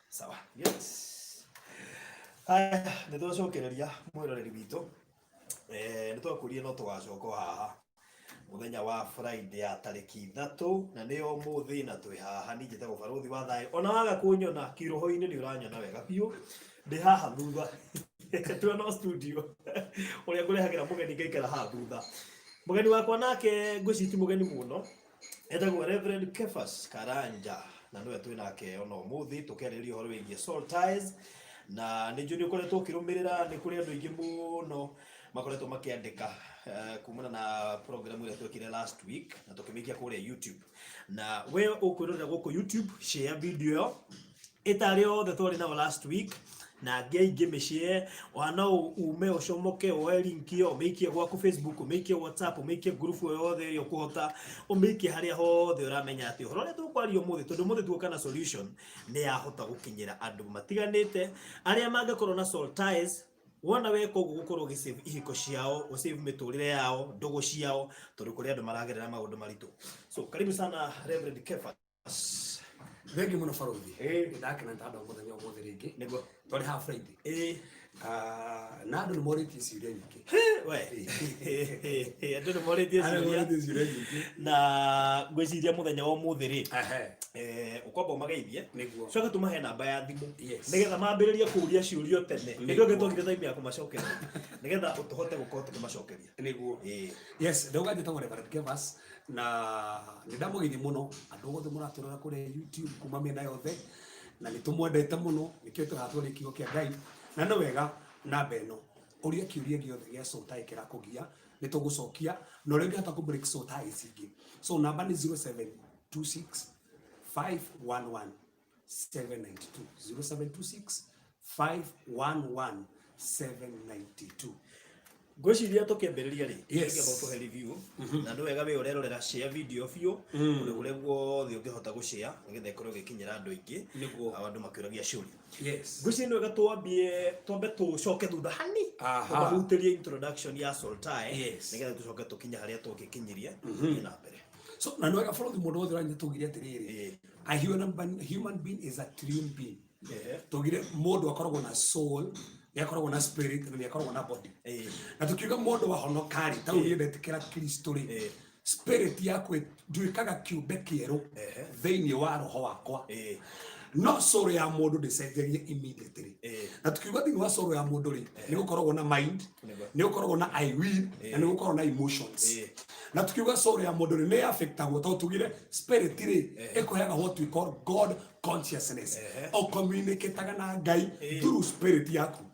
Sawa. Yes. Aya, nitwacokereria mwiroreri witu. Nitwakuria no tugacoko haha muthenya wa Friday ya tariki 3 na nio muthi na twi haha ni njitagwo baruthi wa thayo. Ona waga kunyona kiroho-ini ni uranyona wega biu. Ndi haha thutha. Twi no studio. Uria ngurehagira mugeni ngaikara haha thutha. Mugeni wakwa nake ngwiciti mugeni muno. Etagwo Reverend Kefas Karanja. Na nwe twi nake ona umuthi tukeriria horo wigie soul ties na ni njuri ukoretwo ukirumirira ni kuri andu ingi muno makoretwo makiandika kumana na program ile twekire last week na tukimikia kule YouTube na we ukwirorera guku YouTube share video itari othe twari na last week na ngeige meshare wana ume ucomoke o link yo umeikie gwaku Facebook umeikie WhatsApp umeikie group yothe yo kuhota umeikie haria hothe uramenya ati horo tu kwario muthi tondu muthi tuoka na solution ni yahota gukinyira andu matiganite aria mangakorwo na soul ties wona we koguo gukorwo gisave ihiko ciao usave miturire yao ndogo ciao tondu kuri andu maragerera maundu maritu. So karibu sana Reverend Kefas. Vengi muno faruthi ndakena ntada muthenya umuthi ringi Niguo twari ha Friday na andu ni morĩtie ciũria nyingĩ we andu ni morĩtie ciũria nyingĩ na ngwĩciria muthenya wa umuthi ri ukwamba umageithie coka tumahe namba ya thimu nigetha mambĩrĩrie kũria ciũria tene nĩguo ngĩtwagire time ya kũmacokeria nigetha utuhote gukorwo tukimacokeria nĩguo yes ndauga njĩtagwo Reverend Kefas na ndamugeithie muno andu othe muraturora kuri YouTube kuma mena yothe na nitumwendete muno nikio tuhatwari kigo kia Ngai na no wega namba eno uria kiuria giothe gia soul tie kirakugia nitugucokia no ringi hata ku break soul tie icingi so namba ni 0726 511 792 0726 511 792. Ngwiciria tukĩambĩrĩria ri about to review na nĩ wega we urerorera share video biũ ule guothe ũngĩhota gushare nĩgetha ikorwo gĩkinyĩra andũ aingĩ nĩguo andũ makĩũragia ciũria. Ngwiciria nĩ wega twambe tũcoke thutha hani tũhutĩrie introduction ya soul tie nĩgetha tũcoke tũkinya harĩa tũngĩkinyiria na mbere. So na nĩ wega bũrũri mũndũ wothe ũranyita tũgiria atĩrĩrĩ a human being is a triune being. Tũgire mũndũ akoragwo na soul yakoragwo na spirit na yakoragwo na body na tukiuga mundu wa honokari ta uri ndetikira Kristo ri spirit yaku nduikaga kiumbe kieru thiini wa roho wakwa no soul ya mundu ndicenjagia immediately na tukiuga thiini wa soul ya mundu ri ni gukoragwo na mind ni gukoragwo na I will na ni gukoragwo na emotions na tukiuga soul ya mundu ri ni affectagwo to tugire spirit ri ikoyaga what we call God consciousness o communicateaga na Ngai through spirit yaku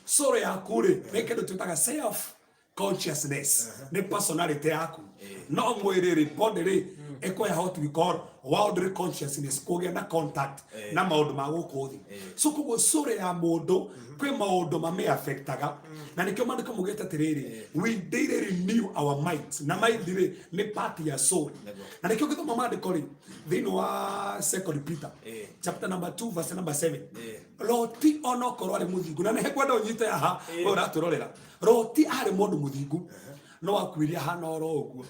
soul yaku ri ni kindu tutaga self consciousness ni personality yaku no mwiri ri body ri ikoya what we call worldly consciousness kugia na contact na maundu ma guku thi so kugo soul ya mundu kwi maundu mame affectaga na nikio mandiko mugete tiriri we daily renew our minds na mind ri ni part ya soul na nikio githoma mandiko ri thino wa 2 Peter chapter number 2 verse number 7 Loti onokorwo ari muthingu na ne kwenda unyite aha uraturorera Loti ari mundu muthingu no akwiria hana oro uguo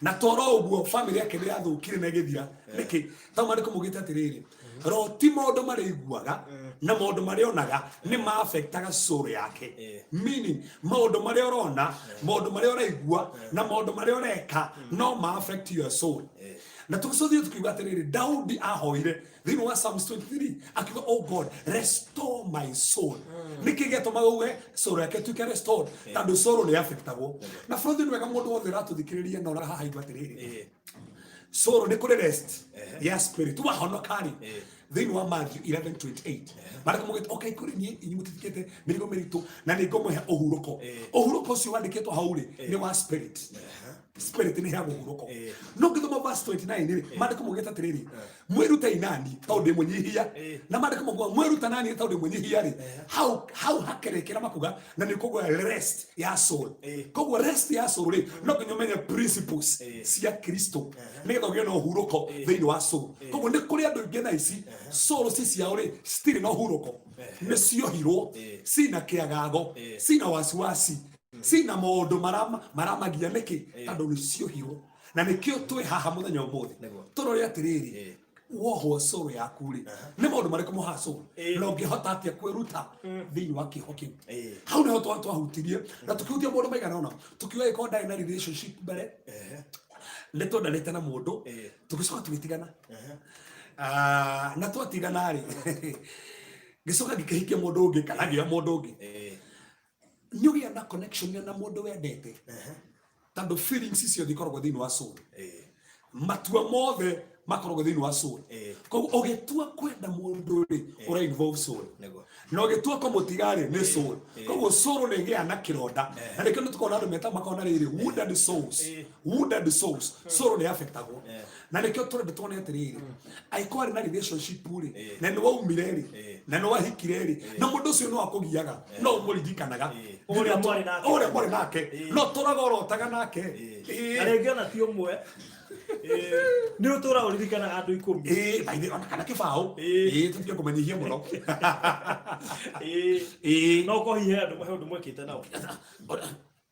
na toro uguo family yake ni yathukire na githira niki ta mandiko mugite atiriri Loti maundu mari iguaga na maundu mari onaga ni ma affectaga soul yake meaning maundu mari orona maundu mari oraigua na maundu mari oreka no ma affect your soul na tukusothio tukiuga atiriri Daudi ahoire thini wa Psalms 23 akiuga oh God restore my soul nikigeto maguwe soul yake tuke restore tandu soul ni affectagwo na frothi ni wega mundu wothe ratuthikiriria na haha igwa atiriri soul ni kuri rest ya spirit wa honokari thini wa Matthew 11:28 maraka mugite okay kuri ni inyumutithikete mirigo meritu na ni ngomuhe ohuruko cio wandikitwo hauri ni wa spirit spirit ni ya guhuruko no ngithoma verse 29 ri mandiko mugeta tiriri mwiruta inani taundi munyihia na mandiko mugwa mwiruta nani taundi munyihia ri how hakerekera makuga na ni kugwa rest ya soul kugwa rest ya soul ri no kinyomenye principles cia Kristo ni githogio no huruko thiini wa soul kugwa ni kuri andu ingena ici soul cia uri still no huruko ni cio hiro sina kiagago sina wasiwasi sina maundu maramagia niki tandu ni cio hiro na nikio twi haha muthenya umuthi turore atiriri woho soul yaku ri ni maundu mariko muha soul no ngihota atia kwiruta thiini wa kiho kiu hau niho twahutirie na tukihutia mundu maigana ona tukiwa iko ndai na relationship mbere leto ndarete na mundu tugicoka tugitigana na twatigana ri gicoka gikihikia mundu ungi kana ngia mundu ungi nyugia na connection na mundu wendete tando feelings icio thikoragwo thiini wa soul matua mothe makoragwo thiini wa soul koguo ugitua kwenda mundu ri ura involve soul no ugitua kumutiga ri ni soul koguo soul ni gia na kironda na nikio tukona andu meta makona riri wounded souls soul ni affectagwo na nikio turende tuone atiriri aikori na relationship ri na ni waumire ri na no wahikire ri na mundu ucio no akugiaga no umuririkanaga ore mwari nake no turagorotaga nake na rĩngĩ ona ti ũmwe ni utura uririkana andu 10 baithe ona kana kibao tutige kumenyihia muno no ko hihe andu mwekite nao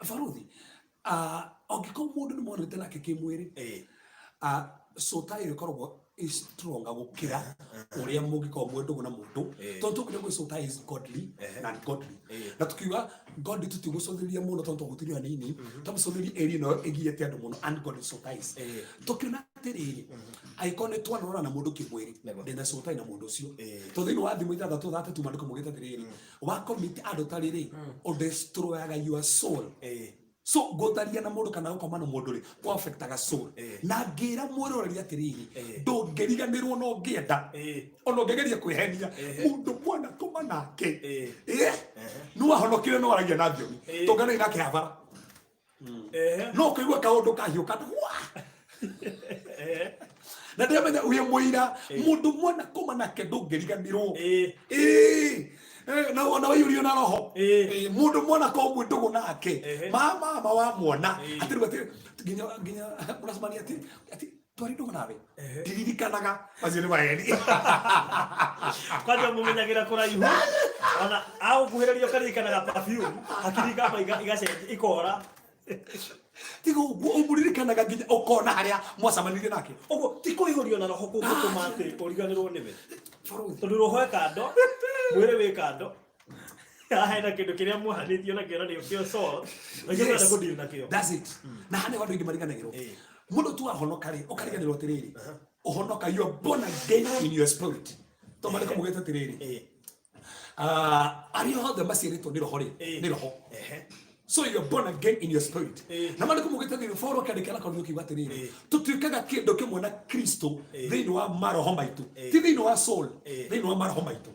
Faruthi ongikorwo mundu ni mwanite nake kimwiri sota iyo ikoragwo stronga gukira uria mungikorwo mwendu na mundu tondu tukwenda sota is godly and godly na tukiuga god tutigũcũthĩrĩria mũno tondu tũgũtirio hanini tũmũcũthĩrĩria area ĩno ĩgiĩte andũ mũno and god sota is tukiuna atĩrĩrĩ angĩkorwo nĩ twanarora na mũndũ kĩmwĩrĩ ndĩna sota na mũndũ ũcio to thĩinĩ wa thimũ ithathatũ thatatu maandĩko maugĩte atĩrĩrĩ wa commit andũ tarĩrĩ ũdestroyaga your soul so gotaria na mundu kana gukoma na mundu ri ko affectaga soul na ngira mwiroreri atiriri ndungiriganirwo no ngienda ono ngegeria kwihenia mundu mwana koma nake no ahonokire no aragia na thiomi tongana inake havara no kuigwa kaundu kahiuka na ndemenya uye muira mundu mwana koma nake ndungiriganirwo na ona wayurio na roho mundu mwana ko mwendu nake mama wa mwana atiruga ginya murasimania ati twari ndugu nawe ndiririkanaga mazini bayeni kwaje mumenyagira kuraihu ona au kuhererio karikanaga perfume akirika ba igase ikora tigo umuririkanaga ginya ukona haria mwasamanirie nake ugo tikuihurio na roho kugutumate uriganirwo niwe tondu roho ekando mwire wikando haina kindu kiria muhanithio na kĩo nĩyo kĩo soul nginya na kudeal na kĩo that's it na hane wandu ingi mariganagirwo mundu tu ahonoka ri ukariganirwo atiriri uhonoka you are born again in your spirit to mariko mugete atiriri ari hothe maciritwo ni roho ri ni roho so you are born again in your spirit na mariko mugete atiriri foro kadikala kwa nyuki atiriri tutwikaga kindu kimwe na Kristo thiini wa maroho maitu ti thiini wa soul thiini wa maroho maitu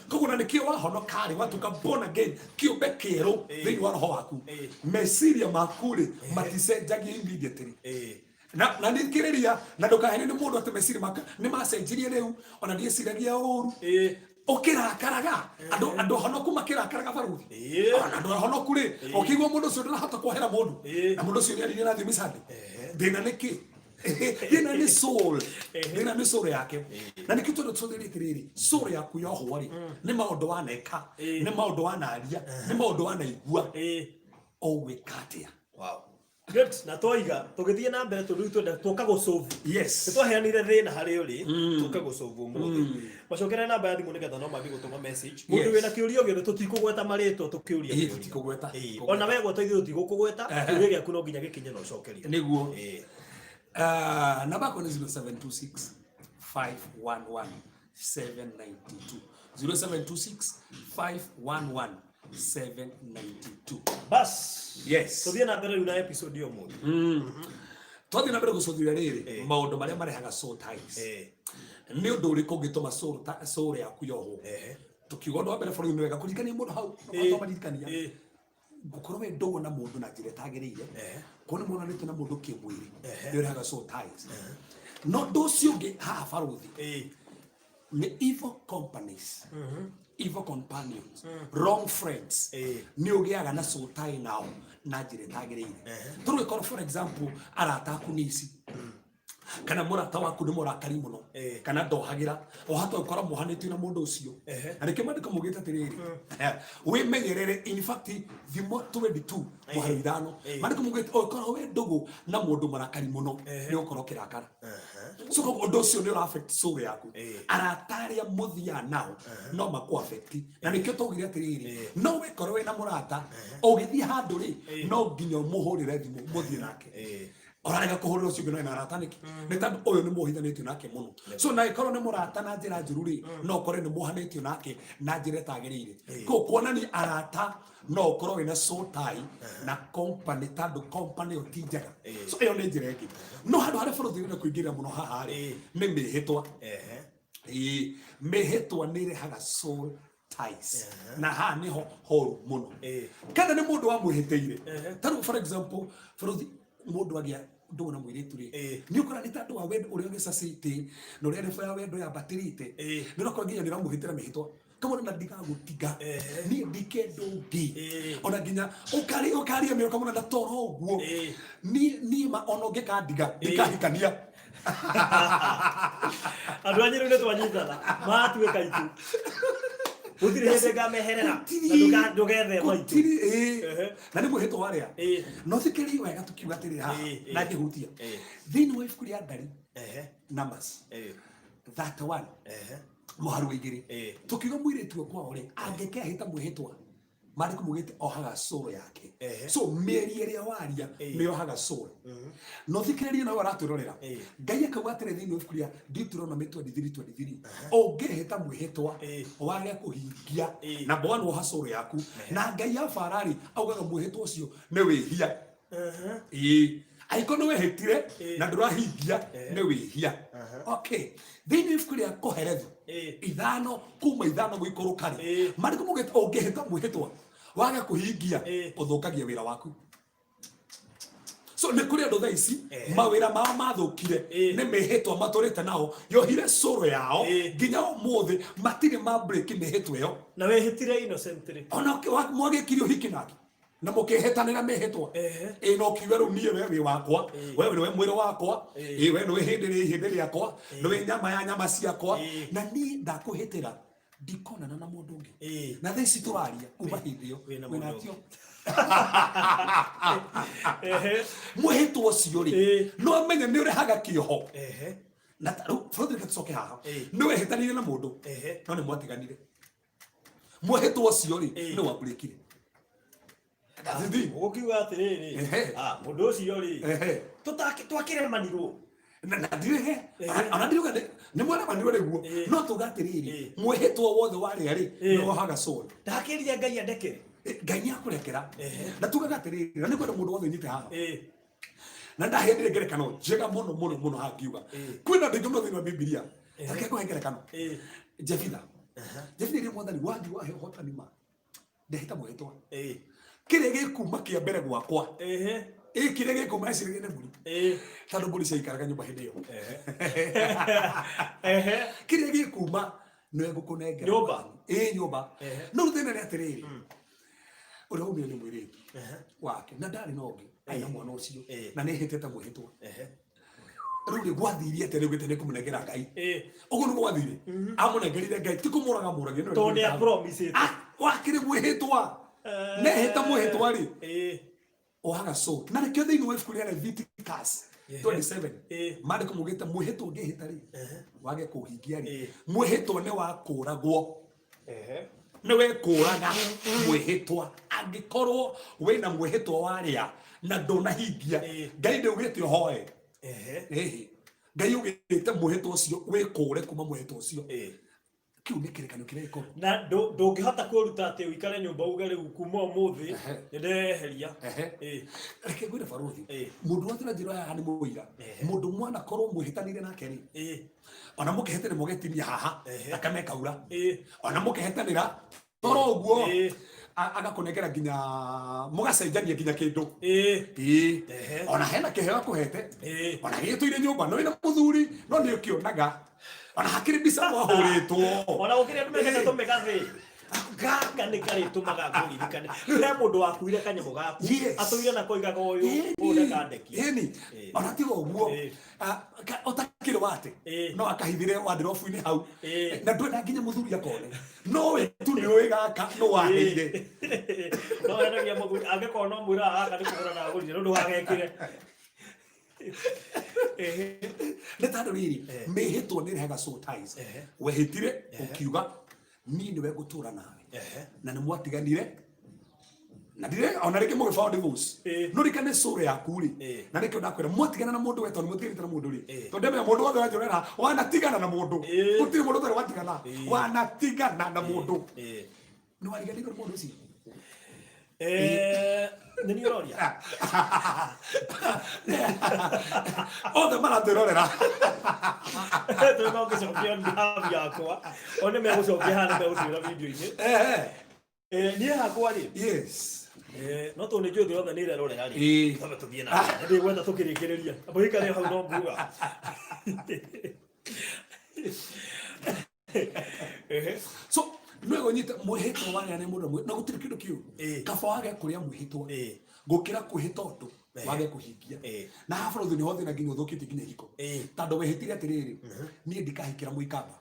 koguo na nikio wahonoka ri watuka born again kiumbe kieru thiini wa roho waku meciria maku ri maticenjagia immediately na nikiriria na ndukahene ni mundu ati meciria maka ni macenjirie riu ona ndieciragia uru ukirakaraga andu honoku makirakaraga Faruthi ona andu honoku ri ukigwa mundu ucio ndurahota kwahera mundu na mundu ucio niari na thimi sande thina niki thina ni soul thina ni soul yake na nikitu ndo tuthiri tiriri soul yaku yoho ri ni maundu waneka ni maundu wanaria ni maundu wanaigua owikatia wow good na toiga tugithie na mbere tundu twenda tuka go solve yes twaheanire thina hari uri tuka go solve umuthi macokera namba ya thimu nigetha no mabi gutuma message mundu wina kiurio giothe tutikugweta maritwo tukiuria tutikugweta ona wewe gweteithio tutigukugweta kiurio giaku no nginya gikinye no cokeria niguo namba ko ni 0726 511 792 0726 511 792 bas yes tuthie na mbere una episode yo muthi tuthie na mbere gucuthuria riri maundu maria marehaga soul ties ni undu uriku ngituma soul yaku yoho tukiuga ndo mbere bũrũri-inĩ wega kũringania mũndũ hau no maririkania gukorwo we ndogo na mũndũ na njĩra ĩtagĩrĩire kuona mũnanĩte na mũndũ kĩmwĩrĩ nĩ ũrehaga soul ties no ũndũ ũcio ũngĩ haha Faruthi nĩ evil companies evil companions wrong friends ni ugiaga na soul tie nao na njĩra ĩtagĩrĩire tũrũgĩkorwo for example arata aku nĩ ici kana murata waku ni murakari muno kana ndohagira o hata ukora muhanĩtio na mũndũ ũcio na nĩkĩo mandĩko maugĩte atĩrĩrĩ wĩmenyerere in fact thimo 22 mũhari ithano mandĩko maugĩte ũkorwo wĩ ndũgũ na mũndũ mũrakari muno nĩ ũkorwo kĩrakara so ũndũ ũcio nĩ ũra-affect soul yaku arata arĩa mũthiaga nao no makũ affect na nĩkĩo twaugire atĩrĩrĩ no wĩkorwo wĩna mũrata ũgĩthiĩ handũ rĩ no nginya mũhũrĩre thimũ mũthiĩ nake orarega kuhurira ucio ngino na arata niki ni tandu uyu ni muhithanitio nake muno so na ikorwo ni murata na njira njuru ri no kore ni muhanitio nake na njira tagirire ko kuona ni arata no korwo wina soul tie na company tandu company otinjaga so iyo ni njira ingi no handu haria bũrũri ũrenda kũingĩrĩra mũno haha rĩ nĩ mĩhĩtwa mĩhĩtwa nĩ irehaga soul ties na ha niho horu muno kana ni mundu wa mwĩhĩtĩire tandu for example bũrũri mundu agia ndu na mwiritu ri ni ukora ni tandu wa wendo uri ogesacite no ri refa ya wendo ya batirite ni roko nginya ni ramuhitira mihitwa kama na ndiga gutiga ni ndike ndungi ona nginya ukari me kama na toro guo ni ma onoge ka ndiga ndikahikania andu anyiru ne twanyitana matuwe kaitu utiri hende gameherera na ndugethe maitu na ni muhito waria no thikiri wega tukiuga atiri ha na ngihutia thini wa ifuku ria ndari numbers that one muharu igiri tukiuga mwiritu kwa ore angekehita muhitwa mari kumugite ohaga soul yake so meri iria waria ni ohaga soul no thikiriria no araturorera ngai akauga atire thini ifuku ria Deuteronomy 23:23 ongehita muhitwa wage kuhingia na bwana oha soul yaku na ngai ya farari augaga muhitwa ucio ni wihia aikono wehitire na ndurahingia ni wihia okay thini ifuku ria koherethu ithano kuma ithano guikurukari mari kumugite ongehita muhitwa wage kuhingia uthukagia wira waku so ne kuri andu thaici mawira mao mathukire ne mehitwa maturite nao yohire soul yao nginya umuthi matire ma break mehitwa yo na wehitire innocently ona mwage kirio hikinaki na mukihetanira mehitwa no kiwe ru nie wewe wakwa wewe niwe mwiri wakwa wewe niwe hindi riakwa niwe nyama ya nyama ciakwa na ni ndakuhitira ndikonana na mundu ungi na thaici turaria kuma hindio wina tio muhitwa ucio ri no amenye ni urehaga kioho na taru Frederick tsoke haha no wehitanire na mundu no ni mwatiganire muhitwa ucio ri ni wabrekire ukiuga atiriri mundu ucio ri twakire manirwo na ndirehe ana ndiruga ni mwana manirwo reguo no tugatiriri muhitwa wothe wari ri no haga soul ndakiria ngai andeke ngai akurekera na tugaga atiriri na ni kwenda mundu wothe nyite haha na ndahendire ngerekano njega muno hangiuga kwina ndingo thina Biblia take ko ngerekano Jefitha ri mwathani wangi wa hotani ma ndehita muhitwa kire gikuma kia mbere gwakwa kire gikuma ecirĩrie nĩ mbũri tondũ mbũri ciaikaraga nyũmba hĩndĩ ĩyo kire gikuma nĩwe ngũkũnengera nyũmba nyũmba no thĩna nĩ atĩrĩrĩ ũrĩa umire nĩ mwĩrĩtu wake na ndarĩ na ũngĩ aina mwana ũcio na nĩ hĩtĩte mwĩhĩtwa rĩu nĩ gwathirie atĩ rĩu gĩtĩ nĩ kũmũnengera Ngai ũguo nĩ gwathire amũnengerire Ngai ti kũmũraga mũragia tondũ nĩ apromise wakĩrĩ mwĩhĩtwa nehita muhitwa ri ohaga soul na nikio thiini wa ifuku ria Leviticus 27 mari kumugite muhitwa ngihita ri wage kuhingia ri muhitwa ni wakuragwo ni we kuraga muhitwa angikorwo wina muhitwa waria na ndunahingia Ngai ndugite hoye Ngai ugite muhitwa ucio wikure kuma muhitwa ucio kiu ni kirekano kireko na ndungihota kuruta ati uikare nyumba uga riu kuma umuthi ndeheria reke gwire baruthi mundu watira njira ya ni muira mundu mwana korwo mwihitanire nake ri ona mukihetanira mugetinia haha akame kaura ona mukihetanira toro uguo agakunengera nginya mugacenjania nginya kindu ona hena kiheo kuhete ona gituire nyumba no ina muthuri no ni ukionaga ona hakiri bisa wahuritwo ona ukire tumegeta tumegathi gaka nä karä tå maga ngå ririkane rä he må ndå wakuire kanyamå gaku atå ire na koigaga å yå å ndekandeki ona tiga å guo å takä rä watä no akahithire wandä hau na ndwenda nginya må thuri akone no we tu nä å ä gaka no waheire no enagia må thuri angä korwo no mwä raga gaka nä kå gå ra na gå rire no ndå wagekä re nä tandå rä rä mä hä two nä rehaga wehä tire å kiuga niä nä we gå tå ra nawe na nä mwatiganire na ndire ona rä kä må gä bao no rä kane cå yaku rä na rä kä ndakwä ra mwatigana na må ndå we tondå må tiganä na må ndå rä tondå ndemenya må ndå wothe wanjå rera wanatigana na må ndå gå tirä må ndå tarä watigana wanatigana na må ndå nä wariganä må ndå ucio nä nä å roria othe maratwä rorera tå no ngä cokia ndamu yakwa o nä megå cokia hana megå twä ra video-inä niä hakwa rä no tå nä njå thä othe nä rerorera rä tondå tå thiä na ndä gwenda tå kä rä kä rä ria ambå hä karä hau no nguga so no go nyita mwihitwo wanya ne mundu na gutiri kindu kiu kaba wage kuria mwihitwo gukira kuhita undu wage kuhingia na hafro thuni hothe na nginya uthukite nginya hiko tando wehitire atiriri nie ndikahikira muikamba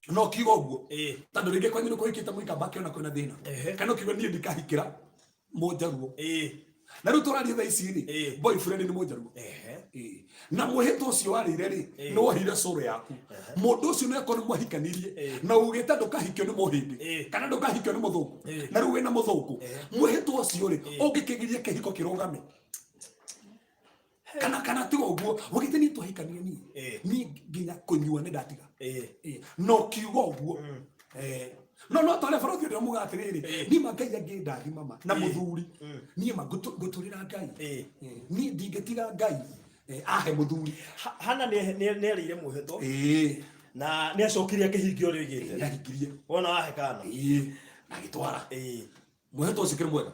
no kigo guo tando ringe kwanyu ko hikita muikamba kiona kwina thina kana kigo nie ndikahikira mojaruo na riu turaria tha ici ri boyfriend ni mojaruo na mwihitwo ucio warire ri no hire curu yaku mundu ucio no ekore mwahikanirie na ugita ndukahikio ni muhindi kana ndukahikio ni muthungu na riu wina muthungu mwihitwo ucio ri ungikigirie kihiko kirugame kana tiga uguo ugite ni twahikanirie ni nginya kunyua ni ndatiga no kiugo uguo no tole farothi ndio muga atiriri ni magai ngi ndathi mama na muthuri ni maguturira ngai ni ndingetiga ngai ahe muthuri hana ne rire muhito na ne acokirie kihingio rigite yahikirie wona wahe kana na gitwara muhito ucio mwega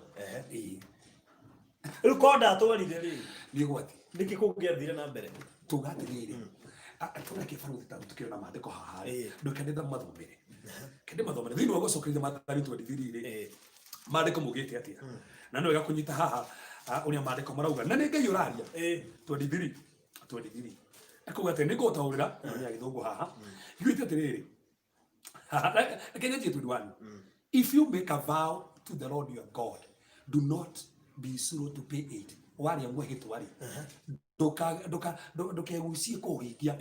ukonda atwarire ri ni gwati niki kungiathire na mbere tugatiriri atuna kifarothi tukio na maandiko haha ndukendetha mathomere kende mathomere thini wa gucokeria mathari twendithirire maandiko mugite atia na no gakunyita haha uria maandiko marauga na ne ngai uraria 23 akuga ati niko taurira ni agithungu haha yuite atiriri Kenya 21 if you make a vow to the Lord your God do not be slow to pay it waria mwehitwa ri ndukegucie kuhingia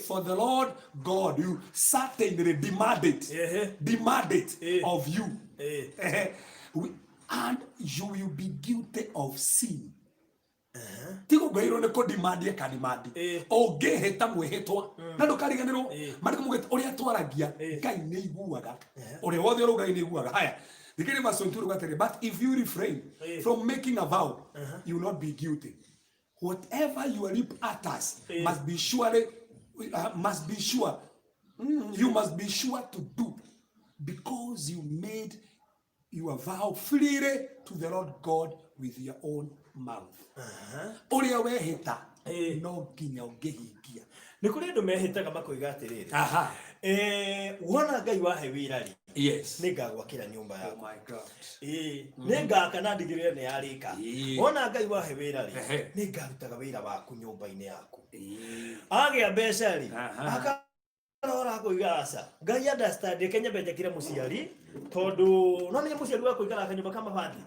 for the Lord God you certainly demand it of you and you will be guilty of sin tigo gairo ne ko demand ka demand o geheta mwehitwa na ndukariganirwo mariko mugete uria twaragia ngai ni iguaga uria wothe urugai ni iguaga haya dikene masonturu gatere but if you refrain from making a vow you will not be guilty. Whatever your lip utters must be sure you must be sure to do because you made your vow freely to the Lord God with your own mouth. Uria wehita no nginya ungihingia ni kuri andu mehitaga makoiga atiriri wona ngai wahe wira ri ni ngagwakira nyumba yako. Oh my God. Ni ngaka na ndigirire ni arika wona ngai wahe wira ri ni ngarutaga wira waku nyumba-ini yaku agia mbeca ri akarora kuiga aca ngai understand Kenya benjakire muciari tondu no ni muciari wa kuigara kanyumba kama bandi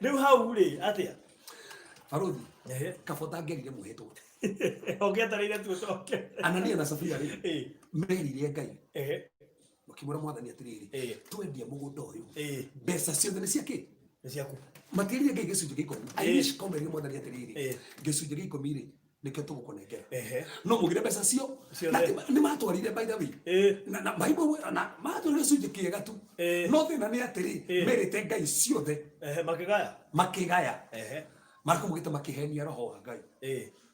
riu hau ri atia farothi kabota ngerire muhitwo ongetarire tu coke Anania na Safira ri merire ngai mukimura mwathani atiriri twendie mugunda uyu mbeca ciothe ni ciake ni ciaku matirire ngai gicunjĩ gĩa 10 aish komberie mwathani atiriri gicunjĩ gĩa 10 ri nikio tugukonengera no mugire mbeca cio ni matwarire by the way na Bible na matwarire gicunjĩ kĩega tu no thina ni atiri merite ngai ciothe makigaya mariko mugite makihenia roho wa ngai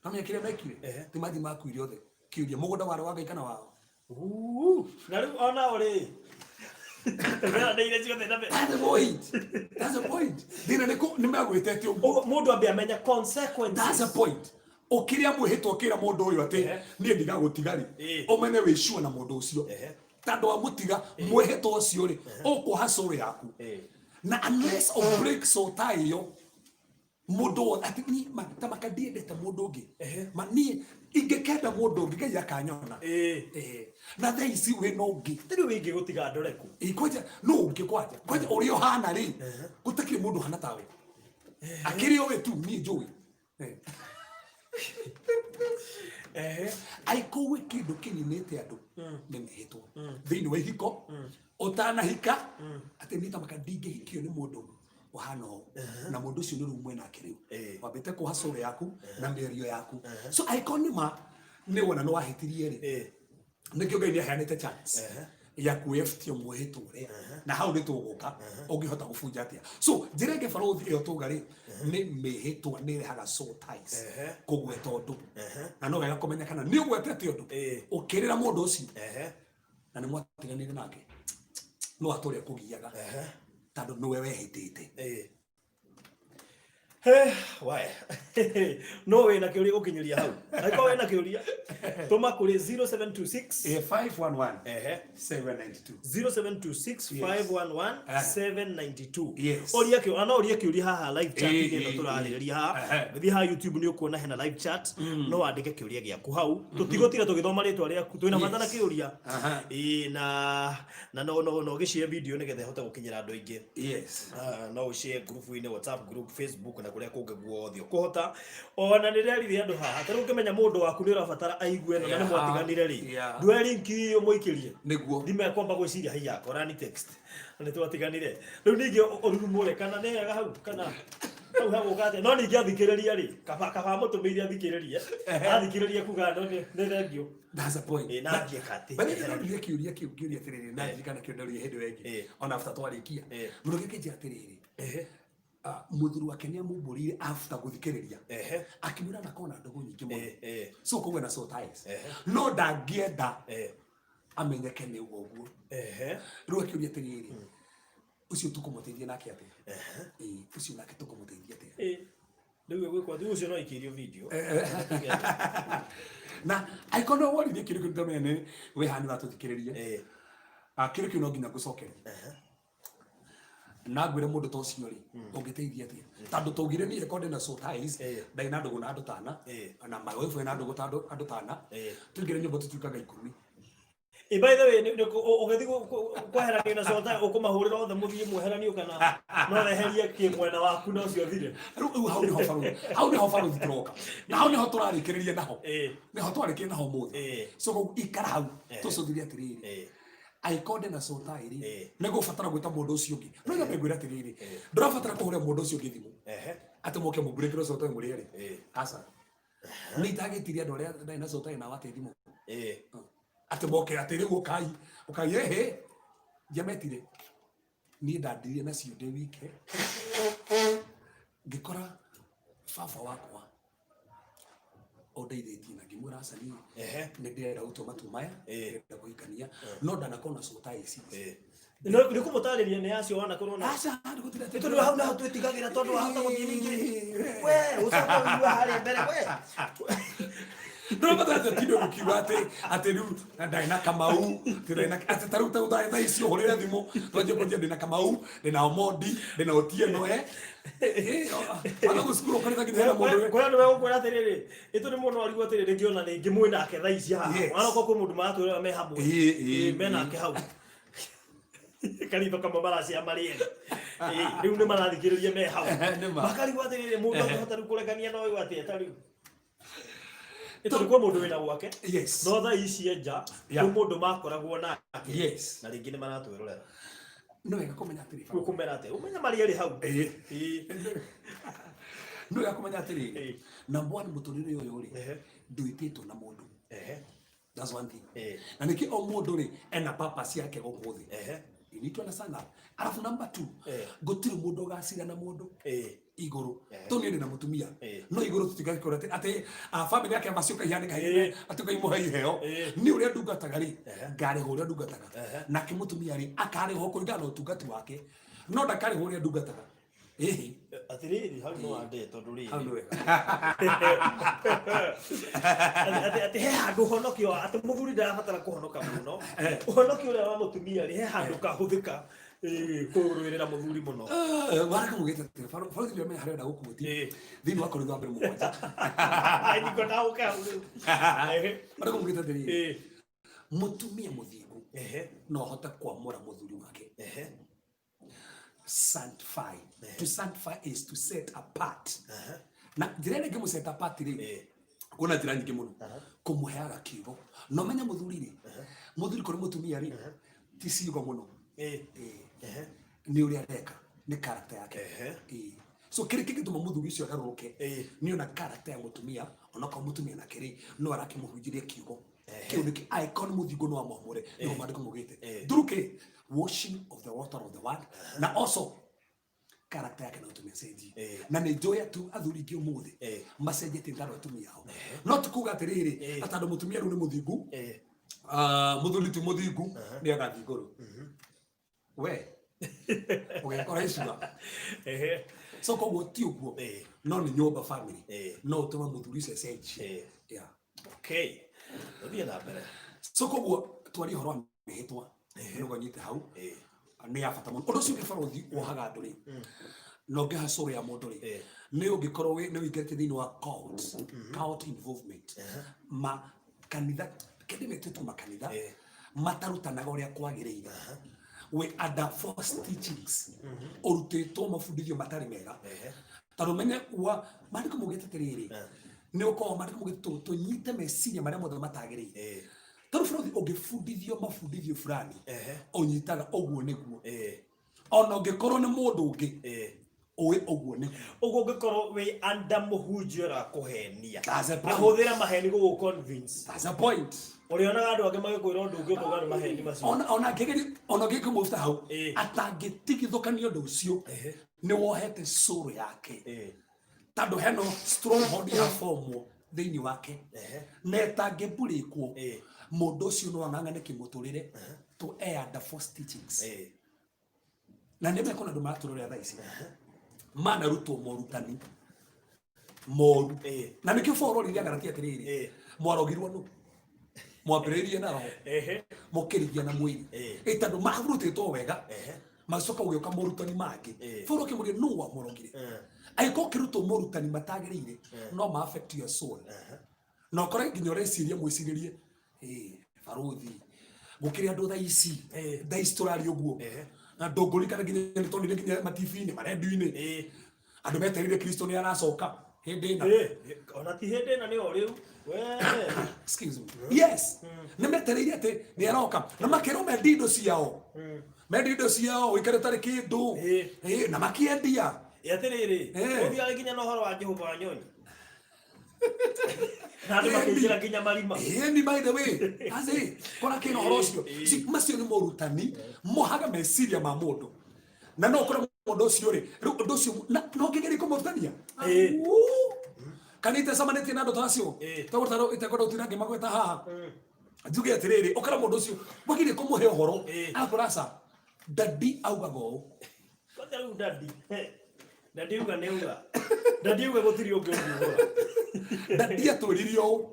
na mekire mekire ti mathi makuire othe kiuria mugunda waro wa ngai kana wao na riu ona uri that's a point thina ni magwitete mundu ambe amenya consequences. That's a point ukiria mwihitwo kira mundu uyu ati nie ndiga gutigari umenye wishure na mundu ucio tando wa mutiga mweheto ucio ri ukuha soul yaku na unless of break soul tayo mudo ati ni tamakadiendete mundu ungi ni ingekenda mundu ungi ngai akanyona na thaa ici we no ungi tiri wingi gutiga ndoreku kwaja no ungi kwaja uri ohana ri gutakire mundu hana tawe akiri we tu ni njui aikowe kindu kinyinite andu ni mihitwo thiini wa ihiko utanahika ati ni tamakadinge hikio ni mundu wahana na mundu ucio ni rumwe nake riu wambite kuha soul yaku na mĩario yaku so ikonima ni wona no wahitirie ri nikio Ngai ni aheanite chance ya kueftio mwehetu ria na hau ni tuguka ungihota gubunja atia so njira ingi barothi iyo tuga ri ni mihitwa ni rehaga soul ties kugweta undu na no wega kumenya kana ni ugwetete undu ukirira mundu ucio na ni mwatiganire nake no atore kugiaga tando niwe wehitite wae no we na kiuria gukinyiria hau aiko we na kiuria tuma kuri 0726 511 792 0726 511 792 oria kio ana oria kiuria haha live chat ino turaririria ha bithi ha YouTube ni ukuona hena live chat no wandike kiuria giaku hau tutigotira tugithoma ritwa riaku twina bata na kiuria na no gishare video nigethe hote gukinyira andu aingi no share group ine WhatsApp group Facebook na kuria kunge guothe kuhota ona ni reri andu haha taru ukimenya mundu waku ni urabatara aigue na ni mwatiganire ri ndweri nki umuikirie niguo ndime kwamba gwiciria hai yako rani text ni twatiganire riu ningi urumure kana ne hau kana hau hau gate no ningi athikiriria ri kaba mutumiria athikiriria athikiriria kuga no ni thengio that's a point na ngie kati bali ni kiuria tiriri na ndikana kiondoria hindu wengi ona after twarikia muruge kije atiriri muthuru wake ni amumburire after guthikiriria akimura na kona ndogo nyingi muno so kugwe na soul ties no dangienda amenyeke ni uguo ruo kiuria tiriri ucio tukumuteithia nake ati ucio nake tukumuteithia ati ndio wewe kwa ucio no ikirio video na aikono wori ni kiru kitamene we hani batuthikiririe kiru kino nginya gucokera na gwire mundu to cio ri ungiteithia atia tando tugire ni record na soul ties ndai na ndugu na andu tana na my wife na ndugu andu tana tugire nyumba tutukaga 10 by the way ugethi kweherania na soul ties ukumahurira othe muthie mweherania kana no reheria ki mwena waku no cio thire riu hau ni ho faru thitroka na hau ni ho turarikiriria naho ni ho twarikiria naho muthe so ikara hau tucuthiria atiriri aikonde na soul tie ri nego fatara gwita mundu ucio ngi no ina megwira atiriri ndurafatara kuhuria mundu ucio ngi thimu ati moke mubreakiro soul tie muri ri asa ni tagitiria andu aria ndai na soul tie na wate thimu ati moke atiri ukai jametire ni ndadirie na cio de wike ngikora baba wakwa ondeithĩtie na ngĩmwĩra acani nĩ ndĩrenda gũtua matu maya ndĩrenda gũikania no ndanakorwo na soul ties no nĩ kũmũtarĩria nĩ acio wanakorwo na aca ndĩgũtira tondũ hau naho twĩtigagĩra tondũ wahota gũthiĩ ningĩ we ũcoka ũigua harĩa mbere we no batata tindo gukiwa ate riu ndai na Kamau tirena ate taruta utha icio horira thimu twaje kwendia ndina Kamau ndina Omondi ndina Otieno ana guskuru kanitha ngithera mundu kwa ndu wewe kwera atiriri itu ni mundu arigwo atiriri ngiona ni ngimwe nake thaa ici haha ana kwa mundu maratwira me hamwe mena ke hau kanitha kama maracia marienda riu ni marathikiriria me hau makarigwo atiriri mundu ahota kurekania no yo atia tariu ito kwa mundu wina gwake no tha ici enja ni mundu makoragwo nake na ringi ni maratwirorera no wega kumenya atiri kumenya ate umenya mari ari hau no wega kumenya atiri na mbwani muturire uyu ri nduititwo na mundu that's one thing na niki o mundu ri ena purpose yake gumuthi you need to understand that alafu number 2 gutiri mundu gacira na mundu iguru to ni na mutumia no iguru tutigakora ati family yake macioka ihane kahire atuka imuhai heo ni uria ndungataga ri ngare uria ndungataga na kimutumia ri akare ho kuringana utungati wake no ndakare uria ndungataga Atiriri hau no ande tondu ri hau nwe ati he handu honokio ati muthuri ndarabatara kuhonoka muno uhonokio uria wa mutumia ri he handu kahuthika kurwirira muthuri muno waraka mugete faro ndio me harenda gukumuti thini wako ritho mbere mugwanja niko nawo ka waraka mugete thiri mutumia muthingu no hota kwamura muthuri wake sanctify. To sanctify is to set apart. Na njira ngi mu set apart ri kuna njira nyingi muno kumuheaga kiugo no menya muthuri ri muthuri kuri mutumia ri ti ciugo muno ni uri areka ni character yake so kiri gituma muthuri cio garuke ni ona character ya mutumia ona ko mutumia na kiri no arakimuhunjiria kiugo kiu ni icon muthingo no amomore no mandiko mugite duruke washing of the water of the word na also character yake na utumia seji na ni joya tu athuri ngi umuthi macenjete ngaro atumia hao no tukuga atiriri atando mutumia ru ni muthingu muthuri tu muthingu ni agathi ngoro we ugekora icua so koguo ti uguo no ni nyumba family no utuma muthuri seji okay thia na mbere so koguo twari horo wa mihitwa nugo nyite hau ni afata muno undu cio gibarothi wohaga andu ri no ngiha sura ya mundu ri ni ungikorwo we ni wingirite thini wa cult involvement ma kanitha kedemetu makanitha matarutanaga uria kwagiriire we under false teachings urutitwo mafundithio matari mega taro menye wa mandiko mugite tiriri ni uko mandiko mugite tunyite meciria maria mothe matagiriire taro frothi ungifundithio mafundithio fulani unyitaga oguo niguo ona ungikorwo ni mundu ungi owe oguo niguo uguo ungikorwo we under muhunjio ra kuhenia ahuthira maheni go convince. That's a point. Uriona andu angi magikwira undu ungi ukoga ni maheni macio ona ngegeri ona ngeke musta hau atangitigithukania undu ucio ni wohete suru yake tando heno stronghold ya form thini wake na tangiburikwo mundu ucio no ang'ang'ane kimuturire to air the false teachings na nime kona ndu maturire thaisi mana rutwo morutani moru na nikio foro ri ngaratia tiriri mwarogirwo no mwambiririe na roho mukirigia na mwiri itandu mahrutitwo wega macoka uyoka morutani mangi foro kimurie no wa morogire aiko kirutwo morutani matagiriire no ma affect your soul no kore nginya reciria mwicirie farothi gukiri andu tha ici tha historari uguo na ndongori kana nginya ni tonire nginya mativi-ini marendu-ini andu meterire Kristo ni aracoka hindi na ona ti hindi na ni o riu we excuse me yes ni meterire ati ni aroka na makero mendindo ciao ikare tari kindu na makiendia atiriri uthia nginya no horo wa Jehova wa nyoni nani makingira nginya marima ni by the way aze kora kino horocio si macio ni morutani mohaga meciria ma mundu na no kora mundu ucio ri undu ucio no kigeri kumurutania kanite samanete na ndo tacio tawotaro itakora utinage magweta haha njuge atiriri okara mundu ucio bagire kumuhe uhoro akurasa dadi augago kotero dadi uga neuga dadi uga gutiri ungi ungihora dadi aturirio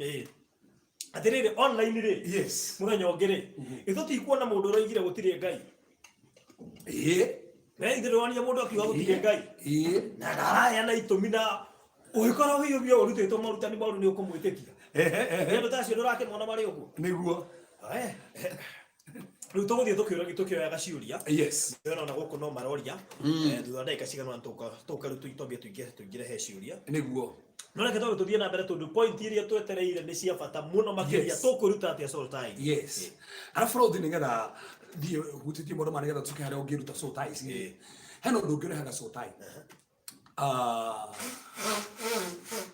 atiriri online ri yes muthenya ungire ithuti kuona mundu roigire gutiri ngai na ithiroania mundu akiuga gutiri ngai na daraya na itumi na uikora hiyo bio urutitwo marutani mauru ni ukumwitikia ndio tacio ndurakimona mari uguo niguo riu tuguthie tukioyaga ciuria yes ona guku no maroria thutha ndagika cigana tuka riu tuitobie tuingire he ciuria niguo no reke tondũ tuthie na mbere tondu point iria twetereire ni cia bata muno makiria tukuruta atia soul time yes arafu rothi nigetha thie hutitie mundu mari getha tuke haria ungiruta soul time heno ndungirehaga soul time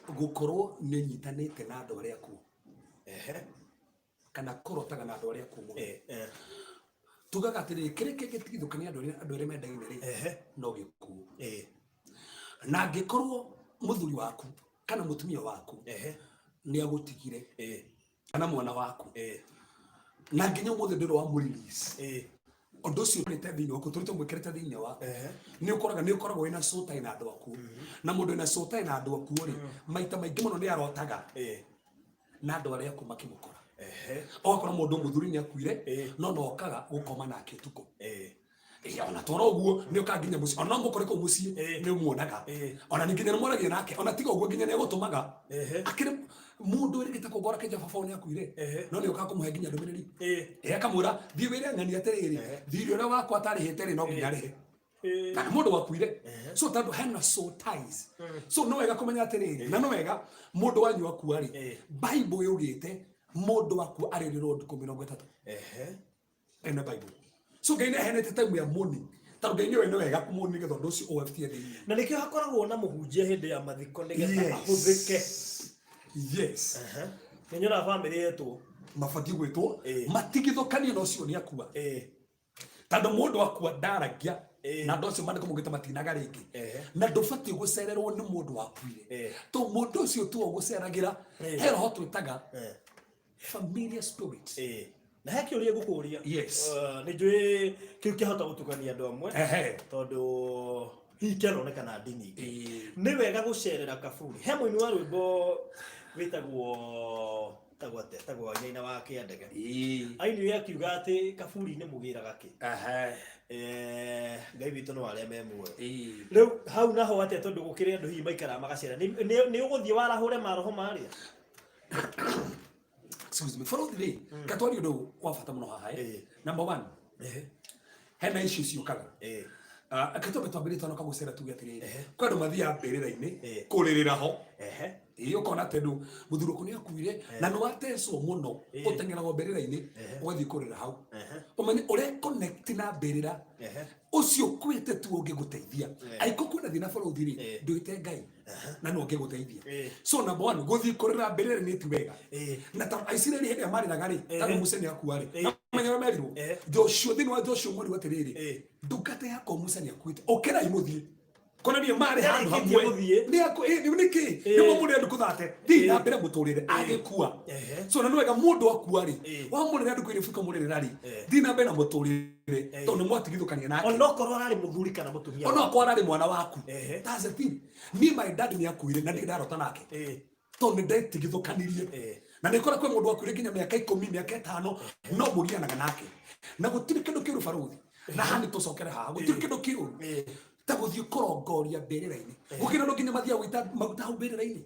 gukorwo ni nyitanite na andu aria ku kana korotaga na andu aria ku muno tugaga atiri kiri kigitigithukania andu aria mendaine ri no gikuo na ngikorwo muthuri waku kana mutumia waku ni agutigire kana mwana waku na nginya muthe ndiro wa release Ondo cio ni tethinyo ko turito mwekerete thiine wa ni ukoraga wina sota ina andu aku na mundu ina sota ina andu aku ri maita maingi muno ni arotaga na andu aria aku makimukora ogakora mundu muthuri ni akuire no okaga gukoma nake tuko ona tora uguo ni ukanginya muci ona mukore ko muci ni umuonaga ona ningi ni muragia nake ona tiga uguo nginya ni gutumaga akire mundu ri gitako gora keja baba ni akuire no ni ukaka kumuhe nginya ndumiriri akamura thii wire ngani atiriri thiri ura wakwa atari hiteri no nginya rihe na mundu wakuire so tandu hena soul ties so no wega kumenya atiriri na no wega mundu wanyu akua ri bible yugite mundu waku aririro nduku 30 ena bible so gaine hene tetamu ya moni tandu gaine we no wega kumoni getho ndoci OFT thini na nikio hakoragwo na muhunjia hindi ya mathiko nigetha ahuthike yes nyora family yetu mabati gwitwo matigithokanie no cio ni akua tandu mundu akua ndaragia na ndocio mandiko mugita matinaga ringi na ndubati gucererwo ni mundu wakuire to mundu cio tu guceragira he roho twitaga familiar spirit na haki uri gukuria yes ni njui kiu kihota gutukania andu amwe tondu hikeronekana ndini ni wega gucerera kaburi he muini wa rwimbo witagwo tagwo nyaina wa kiandege aini yakiuga ati kaburi ni mugiraga ki ngai witu no aria memwe riu hau naho ate tondu gukire andu hi maikara magacera ni uguthie warahure maroho maria excuse me follow the day katwari ndo kwa fata muno haha number 1 hena issues yukaga akatobe twambirite no kagucera tuge atiriri kwa ndo mathia mbirira-ini kuririra ho iyo kona tendu muthuruku ni akuire na no ateswo muno utengera go mbirira-ini ugathi kurira hau umenye ure connect na mbirira ucio kwite tu ungiguteithia aiko kuna thina follow the day nduite ngai na no ungiguteithia so number 1 guthi kurira mbirira-ini ti wega na ta Israeli hende mari na gari tandu Musa ni akuare manyoro merirwo Joshua thini wa Joshua mwari watiriri ndungate yako Musa ni akuite okera imuthie kona ni mari handu hamwe ni ako niki ni mundu ndu kuthate thi na mbere muturire agikua so na nwega mundu akua ri wa mundu ndu kwirifuka murire ri thi na mbere muturire to ni mwatigithukania nake onokorwo ari muthuri kana mutumia onokorwo ari mwana waku that's the thing me my dad ni akuire na ndi ndarota nake to ni ndetigithukanirie na nikora kwe mundu akuire nginya miaka 10 miaka 5 no murianaga nake na gutiri kindu kiuru baruthi na hani tucokere haha gutiri kindu kiuru ta guthii kurongoria mbirira-ini gukira no nginya mathia gwita maguta hau mbirira-ini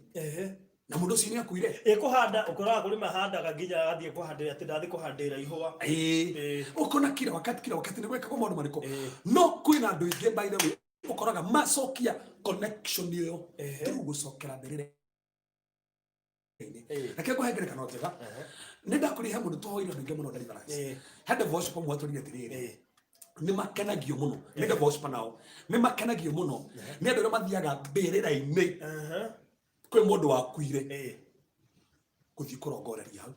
na mundu ucio ni akuire kuhanda ukoraga kuri mahandaga nginya agathie kuhandira ati ndathi kuhandira ihua ukona kila wakati ni gweka maundu mariko no kwina andu ingi by the way ukoraga macokia connection iyo through gucokera mbirira na kego hengerekano njega ni ndakuriha mundu twoire ndinge muno deliverance hade voice kwa mwatu ni atiriri ni makenagio muno ni voice pa nao ni makenagio muno ni andu mathiaga mbirira-ini kwe mundu wakuire kuthii kurongoreria hau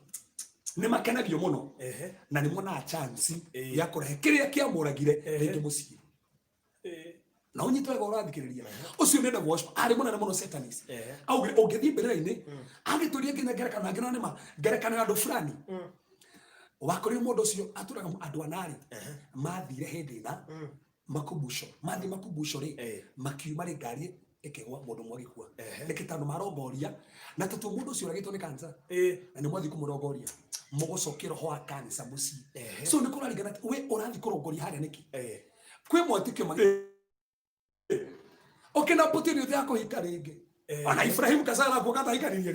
ni makenagio muno na ni mona chance ya kurehe kiria kia muragire ringi mucii na unyitwe go rathikiriria ucio nenda worship ari mona na muno satanist au ungethi mbere-ini agituria nginya ngerekana ngina ni ma ngerekana andu fulani wakori mundu ucio aturaga andu anari mathire hindi na makubusho mathi makubusho ri makiuma ri ngari ikigwa mundu mwagikua nikitano marongoria na tatu mundu ucio uragitwo ni kansa na ni mwathi kumurongoria mugocokero ho kansa muci so ni kuraringana we urathi kurongoria haria niki kwe mwatikio okay na opportunity yako hika ringi ana Ibrahim kazala kugata hika ringi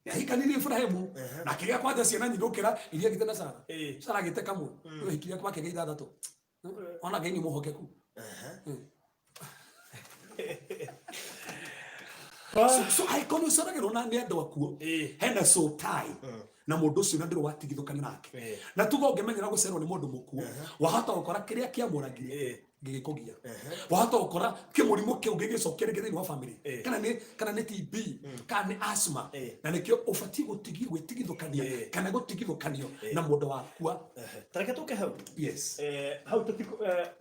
ya hika nini Ibrahim na kiria kwanza ciana nyingi ukira iria gitena Sara Sara gite kamwe we hikiria kwa kege ithathatu ona ngai ni muhokeku so I kono Sara gerona ni andu akuo hena so tie na mundu ucio ndiro watigithukana nake na tugo ngemenyera gucerwo ni mundu mukuo wahota gukora kiria kia muragire ngigikugia wahota gukora kimurimo kiu ngigicokere ngithi wa family kana ni TB kana ni asthma na nikio ubatie gwitigithukania kana gutigithukanio na mundu wakua tareke tuke hau yes hau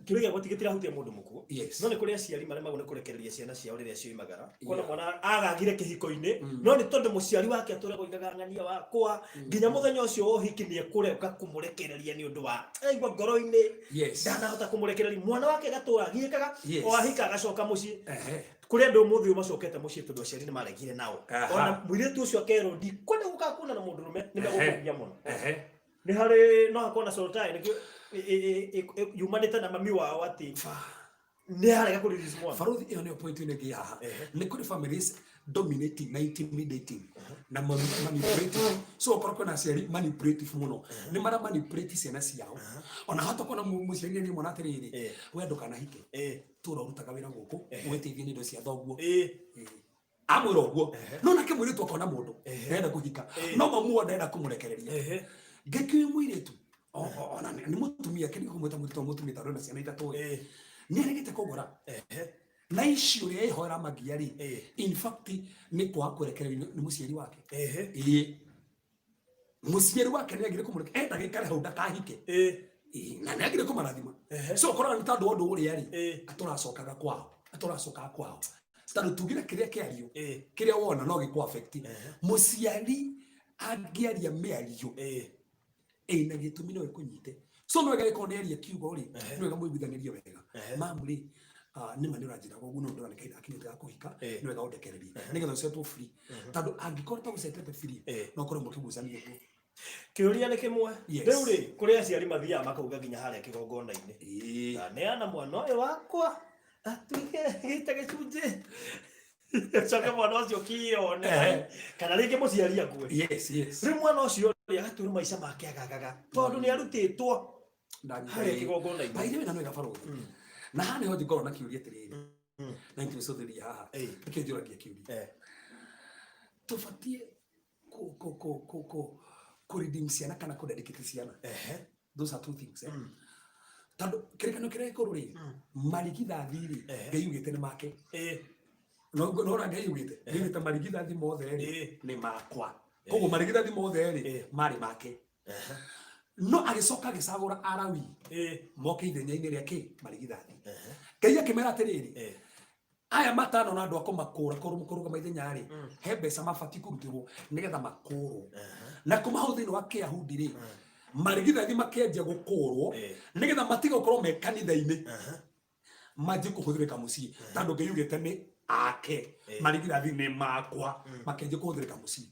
kiriga gutigitira hutia mundu muku no ni kuri aciari mare magone kurekereria ciana ciao riria cioimagara kona mwana agagire kihiko-ini no ni tondu muciari wake aturagwo igagangania wakwa nginya muthenya ucio wohiki ni ekureka kumurekereria ni undu wa aigwa ngoro-ini ndanahota kumurekereria mwana wake gatura agiekaga o ahika agacoka mucii kuri andu muthi macokete mucii tondu aciari ni maregire nao ona mwiritu ucio akero ndi kwenda gukakuna na mundu rume ni megukugia muno ni hari no hakona soltai nikio yumanite na mami wao ati ni harega kuri release mwana Faruthi iyo ni point ine ngi haha ni kuri families dominating na intimidating na manipulating so okoro na aciari manipulative muno ni mara manipulate ciana ciao ona hata kona muciari ni mwana atiriri we ndukana hike tura urutaga wira guku wetithie ni ndo cia thoguo amwira uguo no nake mwiritu akona mundu enda kuhika no mamu ndenda kumurekereria ngeki mwiritu ona ni mutumia kini kumwita mutumia taro na ciana itatu ni aregete kugura na icio ria ihora magiari in fact ni kwa kurekereria ni muciari wake muciari wake ni agire kumureka enda gikare hau ndakahike na ni agire kumarathima so korana ni tandu ondu uri ari aturacokaga kwao tandu tugire kiria kiario kiria wona no gikwa affect muciari angiaria miario na gitumi no ikunyite so no wega ikoneria kiugo ri no wega muiguithanirie wega mamuri ni mani urajira gugu no ndona kaida akinite gakuhika ni wega undekererie nigetha usetwo free tandu angikora ta usetete free no kore mukigucania guo kiuria ni kimwe riu ri kuri aciari mathia makauga ginya haria kigongona-ini na neana mwana uyu wakwa atuike gita gicunje coke mwana ucio kione kana ringi muciari akue riu mwana ucio agaturu maica make agagaga tondu ni arutitwo haria kigongona-ini baire na no wega Faruthi na hane ho ngoro na kiuria tiriri na ntucothiria haha nikinjuragia kiuria tufatie ku redeem ciana kana ku dedicate ciana those are two things tandu kirikano kiria ikoruri marigithathi ngai ugite ni make no ra ngai ugite marigithathi mothe ni makwa koguo marigithathi mothe mari make no agicoka agicagura arawi moke ithenya-ini riake marigithathi ngai akimera atiriri aya matano na andu akumakura kuruga maithenya ri he mbeca mabati kurutirwo nigetha makuru na kumahau thiini wa Kiyahudi ri marigithathi makenjia gukurwo nigetha matiga gukorwo me kanitha-ini manji kuhuthirika mucii tandu ngai ugite ni ake marigithathi ni makwa makenjia kuhuthirika mucii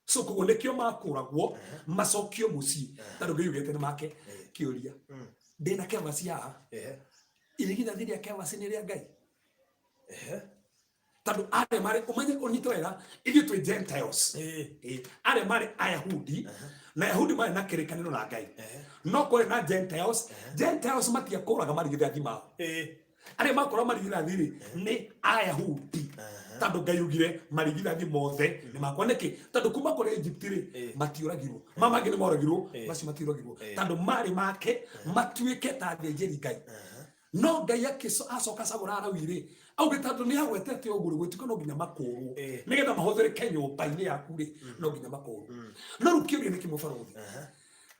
so koguo nikio makuragwo macokio mucii tandu ngai ugite ni make kiuria ndina kevasi haha irigithathi ria kevasi ni ria ngai tandu are mare umenye unyite wega ithuĩ twĩ Gentiles are mare Ayahudi na Ayahudi mare na kĩrĩkanĩro na Ngai no kũrĩ na Gentiles matiakũraga marigithathi mao are makũra marigithathi rĩ nĩ Ayahudi tandu Ngai ugire marigithathi mothe nĩ makwa nĩkĩ tandu kuma kũrĩ Egypt rĩ matiũragirwo mamangĩ nĩ moragirwo macio matiũragirwo tandu marĩ make matuĩke ta thĩnjĩri Ngai no Ngai acoka cagũra arawi rĩ auge tandu ni agwetete oguru gwituka no nginya makuru nigetha mahuthire nyumba-ini yaku ri no nginya makuru no rukiuria ni kimo Faruthi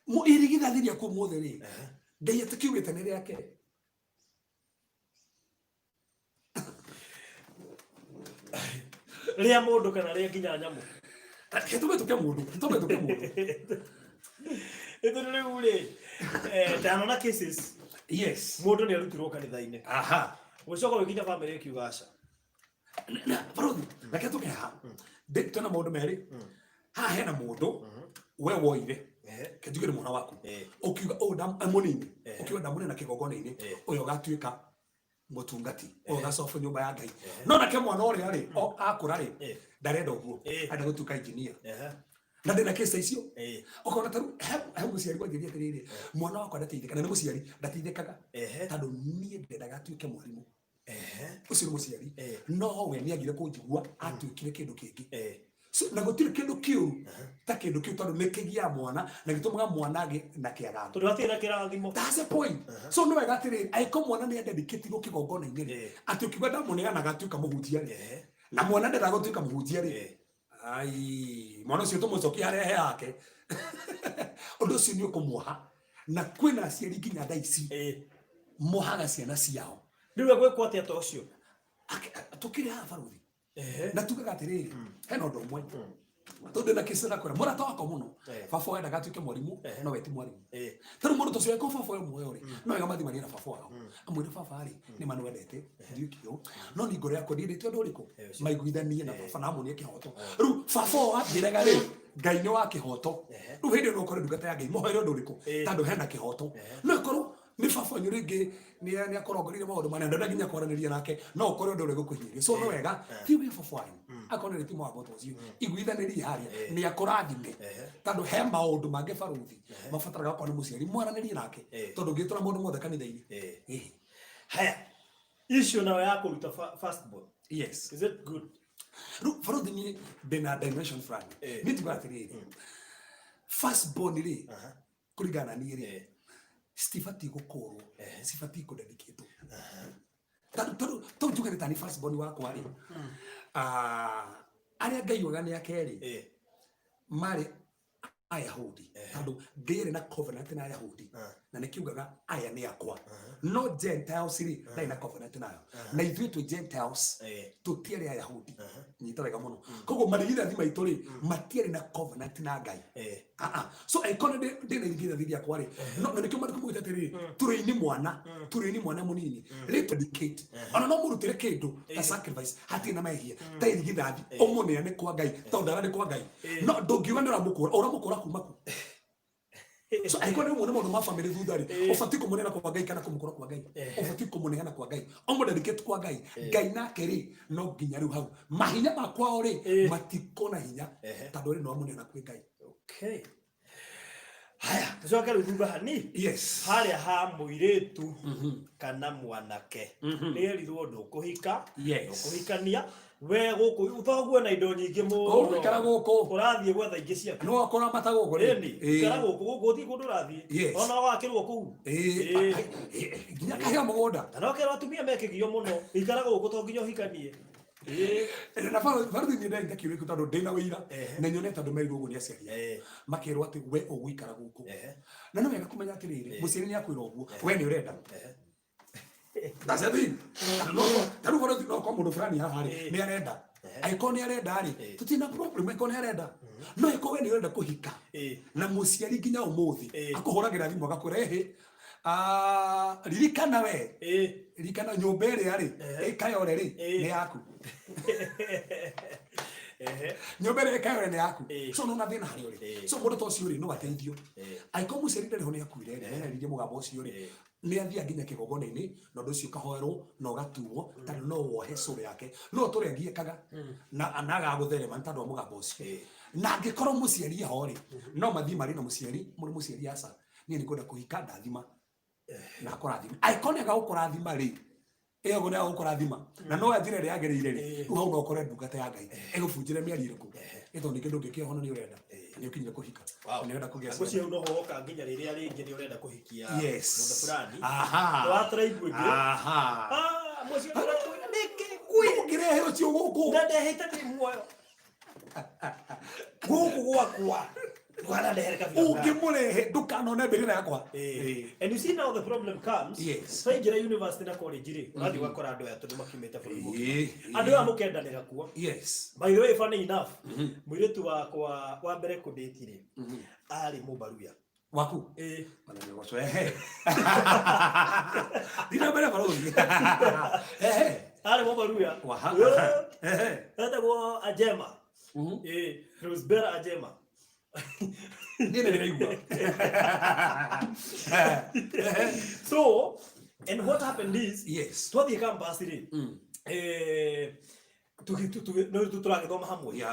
mu irigithathi ria ku mothe ri Ngai atikiugite ni riake ria mundu kana ria nginya nyamu tuke mundu ito riu ri ndanona cases mundu ni arutirwo kanitha-ini Ucoka wikinya family ikiuga aca na Faruthi reke tuke ha twina maundu meri haha hena mundu we woire kenjugire mwana waku ukiuga munini ukiuga ndamune na kigongona-ini uyo gatuika mutungati uyo gacoba nyumba ya Ngai no nake mwana uria ri akura ri ndarenda uguo enda gutuika engineer na ndina kesa icio ukona taru he muciari wanjiria atiriri mwana wakwa ndateithika na ni muciari ndateithikaga tandu nie ndendaga atuike mwarimu ucio muciari no we ni agire kunjigua atuikire kindu kingi so na gutire kindu kiu ta kindu kiu tondu nikigia mwana na gitumaga mwana age na kiagaga tondu atira kirathimo. That's the point. So no wega atiri aiko mwana ni dedicate go kigongona ingiri ati ukiuga ndamunegana gatuika muhunjia ri na mwana ndera gutuika muhunjia ri ai mwana ucio tumucokia harehe yake undu ucio ni ukumuha na kwina aciari nginya thaa ici mohaga ciana ciao ndiwe gwikwo atia ta ucio tukiri ha baruthi na tugaga atiriri hena undu umwe tondu na kisa nakora murata wako muno baba wenda gatuike mwarimu no weti mwarimu taru mundu tucio ko baba we muoyo ri no wega mathi mari na baba wao amwire baba ri ni manu wendete ndiukio no ni ngore yako ndite undu uriku maiguithanie na baba na munie kihoto ru baba wa ndirega ri ngai ni wa kihoto ru hindi no kore ndugata ya ngai mohere undu uriku tondu hena kihoto no koro ni baba nyuringi ni akorongorire maundu manene ndaginya kwaraniria nake no ukore undu uriku kuhiria so no wega ti we baba akonere ti mwabo tocio iguithaniri haria ni akorathime tondu he maundu mange baruthi mabataraga kwa ni muciari mwaranirie nake tondu ngitura mundu mothe kanitha-ini haya issue nayo ya kuruta firstborn. Yes, is it good? Baruthi ni ndina dimension fulani ni tiga atiriri firstborn ri kurigana ni ri stifati gukorwo sifati kudedicate tondu tuge tani firstborn wakwa ri aria ngai waga ni akeri mari Ayahudi tondu ngai na covenant na Ayahudi na nikiugaga aya ni akwa no Gentiles ri na covenant nayo na ithuĩ tu Gentiles tutiari Ayahudi nyitarega muno koguo marigithathi maitu ri matiari na covenant na ngai so aikone ndina irigithathi yakwa ri no na nikio mariko mwita atiri turi-ini mwana munini ri dedicate ona no murutire kindu ta sacrifice hati na mehia ta irigithathi omunea ni kwa ngai tondu ara ni kwa ngai no ndungiuga ni uramukura kuma ku so aikone muone mundu ma family thuthari ofati kumunena kwa ngai kana kumukura kwa ngai ofati kumunena kwa ngai omo dedicate kwa ngai ngai nake ri no nginya riu hau mahinya makwa ori matikona hinya tondu ri no amunena kwa ngai. Okay, haya tucoke riu thutha hani yes haria ha muiritu kana mwanake ni erirwo ndukuhika ndukuhikania we guku utagwo na indo nyingi muno ukara guku urathie gwetha ingi ciaku no akora mata guku ni ukara guku guthi kundu urathie ona wakirwo kuu nginya kahia mugunda na no kero atumia mekigio muno ikara guku to nginya uhikanie na baruthi ni ndenda kiuriku tondu ndina wira na nyone tondu merirwo uguo ni aciari makirwo ati we uguikara guku na no wega kumenya atiriri muciari ni akwira uguo we ni urenda that's the thing no taru baruthi no kwa mundu fulani haha ri ni arenda aiko ni arenda ri tutina problem aiko ni arenda no aiko we ni urenda kuhika na muciari nginya umuthi akuhuragira thimu agakurehe ririkana we ririkana nyumba ĩrĩa rĩ ĩkayore rĩ nĩ yaku nyumba ĩrĩa ĩkayore nĩ yaku so no nathĩna harĩ ũrĩ so mũndũ ta ũcio rĩ no ateithio aiko mũciari ndarĩ ho nĩ akuire nĩareririe mũgambo ũcio rĩ nĩ athia nginya kĩgongona-inĩ na ũndũ ũcio ũkahoerwo na ũgatuo tondũ no wohe cũrũ yake no tũrĩa ngiĩkaga na agagũtherema nĩ tondũ wa mũgambo ũcio na angĩkorwo mũciari ho rĩ no mathiĩ marĩ na mũciari aca niĩ nĩ kwenda kũhika ndathima na kurathima aikone ga ukurathima ri ego na ukurathima na no athire ri agereire ri u hau no kore ndungata ya ngai egubunjire miari iriku ito ni kindu ngikio hono ni urenda ni ukinyire kuhika ni urenda kugia sio sio no hoka nginya riria ringi ni urenda kuhikia mundu fulani wa tribe ndio mwisho niki kuigirehe ucio guku ndende hita ni muoyo guku gwakwa Wala ndehereka vya ukimurehe ndukanone mbirira yakwa and you see now the problem comes yes ingira university na college ri urathi gwakora andu aya tundu makimeta buri andu aya mukendanira kuo yes by the way funny enough muiritu wakwa wa mbere kudate ri ari mubaruya waku bana ni goco dina mbere baruthi ari mubaruya hata go ajema Rosebera ajema so and what happened is yes to the campus no tuturagithoma hamwe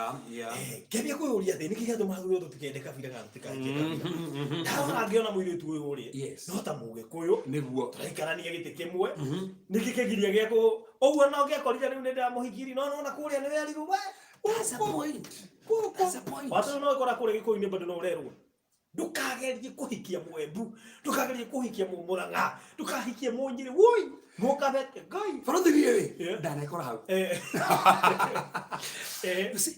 kebia kuuria thi niki giatuma hagu tutikende kabira kana tutikende kabira ndaona ngiona muiritu uyu uri no ta Mugikuyu niguo turaikarania giti kimwe niki kigiria giako oguo no ngekorire riu nda muhigiri no na kuria ni weriru we that's a point watu no ikora kure Gikuyu-ini bado no urerwo ndukagerie kuhikia Mwembu ndukagerie kuhikia Murang'a ndukahikie Munyiri woi mukabete ngai farothi gire ndana ikora hau see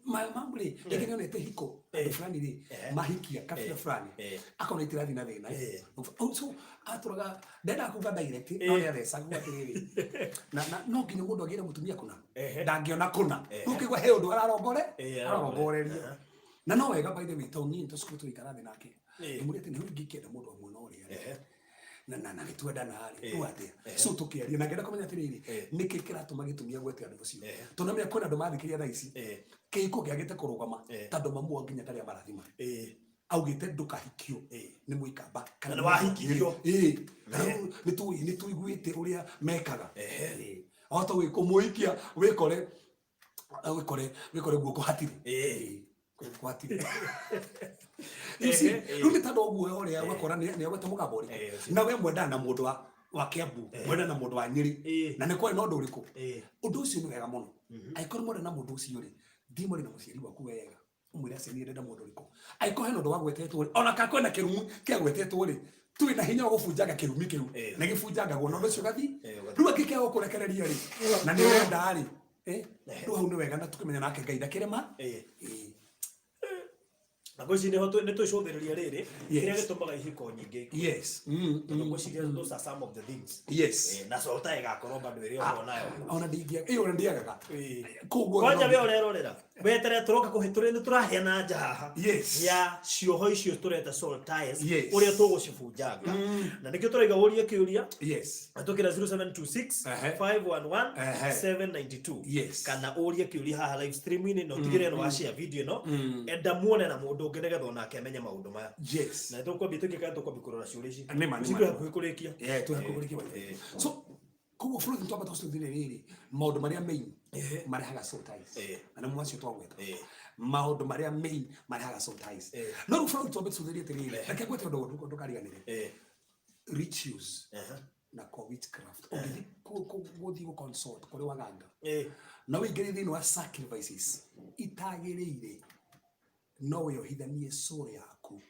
mambo ri ekene onete hiko fulani ri mahikia kabila fulani akona itirathi na thina so aturaga ndenda kuga direct no ya thesa kuga tiriri na no nginya mundu agire mutumia kuna ndangiona kuna ukigwa he undu ararongoreria na no wega by the way toni into school tuikarathi nake murete ni ngikenda mundu amwe no ri na gitwenda nari tu atia so tukiaria na ngenda kumenya tiriri niki kiratuma gitumia gwete andu cio tunamenya kwena andu mathikiria thaa ici kiiko giagite kurugama tondu mamu nginya taria marathima augite ndukahikio ni muikamba kana wahikio ni tuiguite uria mekaga auto we kumuikia wikore guoko hatiri kwatire rume tando oguo oria wakora ni agwete mugabo riku na we mwenda na mundu wa Kiambu mwenda na mundu wa Nyeri na ni kwa no nduriku undu ucio ni wega muno aikoro mwenda na mundu ucio ri ndimori na muciari waku wega umwira ceni ndenda mundu riku aiko he no ndo wagwetetwo ri ona ka kwena kirumu kiagwetetwo ri tuwe na hinya gufujanga kirumi kiu na gifujanga gwo no cio gathi ruwa kike gukurekereria ri na ni wenda ri ru hau ni wega na tukimenya nake Ngai ndakirema na goci ne hoto ne to shotheriria riri kire gitumaga ihiko nyingi no goci ge those are some of the things na solta igakorwo bado iri ono nayo ona dingia ona ndiagaga kugo kwanja we orerorera wetere turoka kuhiture ni turahia na nja ya cioho icio tureta soltiles uria tugucibunjanga na nikio turaiga uria kiuria atukira 0726 511 792 kana uria kiuria haha live streaming no tigire no washare video no enda muone na mundu ngenegetha ona akemenya maundu maya na tukwambia tukika tukwambia ciuria ici citu hakurikia tuhakurikia so kugo fruit ntwamba tuthire riri maundu maria main marehaga soltiles na mwacio twagweta maundu maria main marehaga soltiles no fruit ntwamba tuthire riri reke gwete undu ndukariganire rituals na witchcraft guthi go consort kuri waganga na wingire thini wa sacrifices itagirire no we ohithanie sore yaku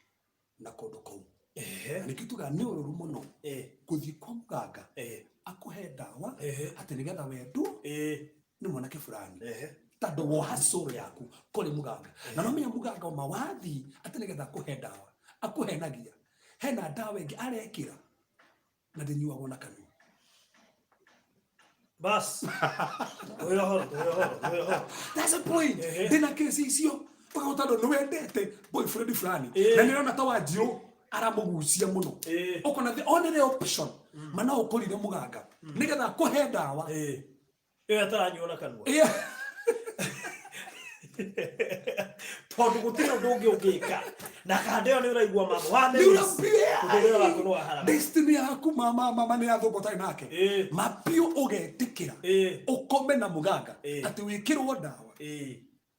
na kondu kou nikituga ni ururu muno guthi kwa muganga akuhe dawa ati nigetha wendu ni mwanake fulani tondu woha sore yaku kuri muganga na no menya muganga o mawathi ati nigetha akuhe dawa akuhenagia hena dawa ingi arekira na ndinyuagwo na kanu bas oyo that's a point dina kesi icio tondu ni wendete boyfriend fulani na nirona ta wanjiu aramugucia muno ukona the only option mana ukorire muganga nigetha kuhe dawa ataranyuona kanwa tondu gutira ndungi ungika na kandeo ni uraigua mama wa destiny yaku mama ni athubotai nake mapio ugetikira ukome na muganga ati wikirwo dawa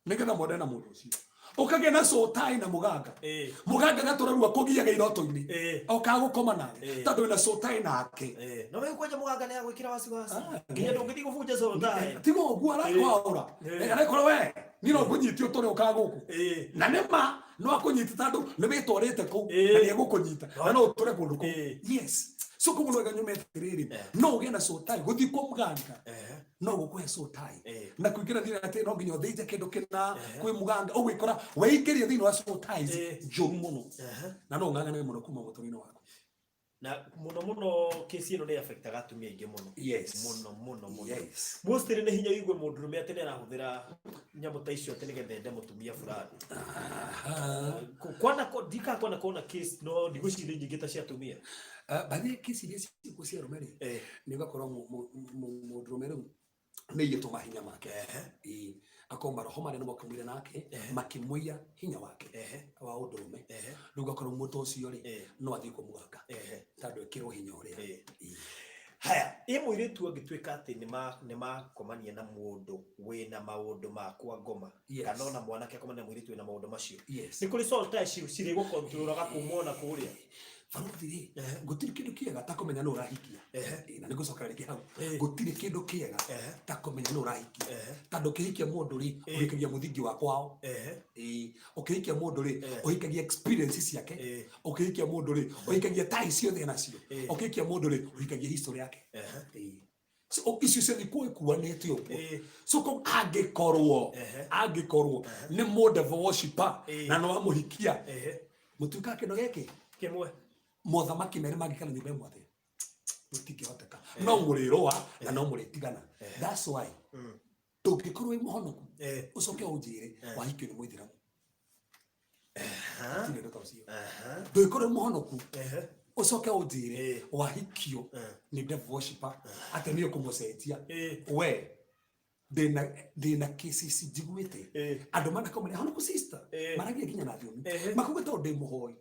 nigetha mwende na mundu ucio ukage na sotai na muganga muganga gaturarua kugiaga iroto-ini okagukoma nawe tondu na sotai nake no we kwaje muganga ni agwikira wasiwasi nginya ndungithi gubunja sotai tigo ogua araikora araikora we ni no kunyitio tore okaguku na nema no akunyita tondu ni witwarite ku na ni egukunyita na no utore kundu ku yes so kumu no ganyume tiriri no uge na sotai guthi kwa muganga no gukuhe sotai na kuikira thina ati no nginya thije kindu kina kwi muganga ugikora weikiria thina wa sotai njuru muno na no ng'ang'ane muno kuma muturino waku na muno kesi ino ni affectaga atumia ingi muno muno mostly ni hinya igwe mundurume ati ni arahuthira nyamu ta icio ati nigetha ende mutumia fulani kwana dika kwana kona case no ndigwiciria nyingi ta cia atumia baadhi kesi iria ciku cia rumeri ni gakorwo mundurume riu ni yituma hinya make akomba roho mari no makamwira nake makimwiya hinya wake wa undurume riu gakorwo mutu ucio ri no athii ku muganga tondu ekirwo hinya uria haya mwiritu angituika ati nima komania na mundu wina maundu makwa ngoma kana ona mwanake akomania mwiritu wina maundu macio ni kuri solta issue ciri go control ga kumona kuria Faruti gutiri kindu kiega ta kumenya no urahikia na ni gucoka rigi hau gutiri kindu kiega ta kumenya no urahikia tando kihikia mundu ri urikagia muthingi wa kwao ukihikia mundu ri uhikagia experiences ciake ukihikia mundu ri uhikagia ties ciothe nacio ukihikia mundu ri uhikagia history yake so icio ciothe kuikuanite uguo so ko angikorwo ni model worshiper na no amuhikia mutuika kino giki kimwe mothamaki mere magikana nyumba imwe athe mutingihoteka no murirwa na no muritigana that's why tugikorwo imuhonoku ucoke unjire wahikio ni muithiramu tinde ndotocio tugikorwo imuhonoku ucoke unjire wahikio ni devil worshiper ate niyo kumucenjia we dina cases njiguite andu mana komene hono ku sister maragia kinya na thiomi makuga to ndi muhoi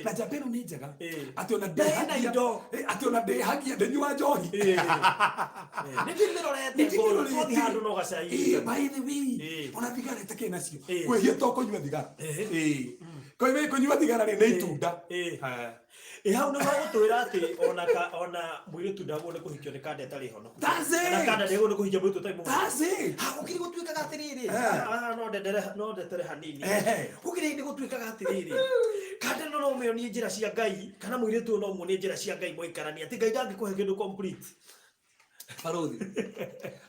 na jabeno ni njega ati ona ndi hagia ndenyua njohi ndirorete handu no gacai by the way ona thigara take nacio kwehia to kunyua thigara koiwe kunyua thigara ni itunda hau no gutwira ati ona mwiritu ndago ni kuhikio ni kanda etari hono na kanda ndego ni kuhikio mwiritu tai muhono ukiri gutwikaga atiriri no ndetere hanini ukiri ndi gutwikaga atiriri kanda no meoni njira cia Ngai kana mwiritu no muone njira cia Ngai moikarania ati Ngai ndangikuhe kindu complete Faruthi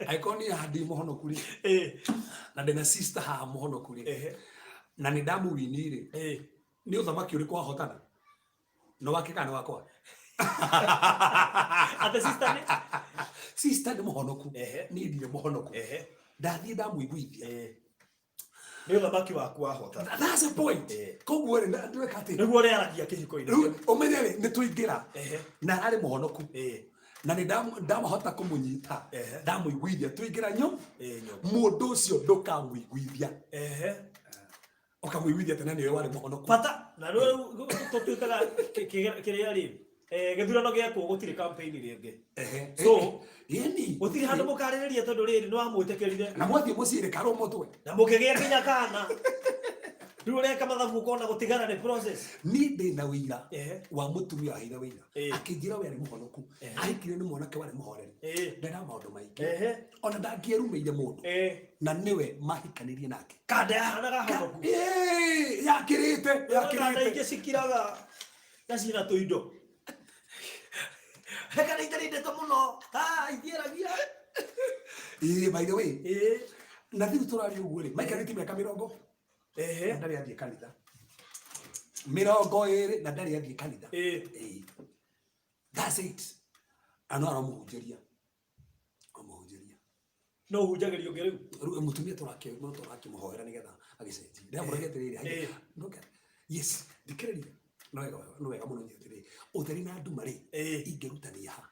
aikoni hadi muhono kuri na ndena sister ha muhono kuri na ni damu winire ni uthamaki uri kwa hotana no wakikana wakwa ate sister ni muhonoku ni ndire muhonoku ndathie ndamuiguithia ni uthamaki wakwa hotana that's a point koguo ri ndweka ati niguo ri aragia kihiko-ini umenyere ni tuingira na ari muhonoku na ni ndamahota kumunyita ndamuiguithia tuingira mundu ucio ndukamuiguithia ukamuiguithia tena niwe wari muhonoku pata na no tutuikaga kiria ri githurano giakwo gutiri campaign ringi so yeni gutiri handu mukaririria tondu riri no amwitekerire na mwathie mucire karo mutwe na mukigia kinya kana rureka mathabu kona gutigana ni process ni ndina wira wa mutumia haitha wira akinjira we ari muhonoku ahikire ni mwanake wari muhoreri ndena maundu maingi ona ndangierumeire mundu na niwe mahikanirie nake kanda yahanaga honoku yakirite ingi cikiraga gacina tuindo hekana itarinde to muno ithieragia by the way na thiru turari uguo ri maikarite miaka 40 na ndari athie kanitha 20 na ndari athie kanitha that's it anora muhunjeria no hunjagerio ngeriu mutumia turake muhoera nigetha agicenjia ndia murage atiriri ndoka yes dikiriri no wega muno nyetiriri utheri na ndu mari ingerutania ha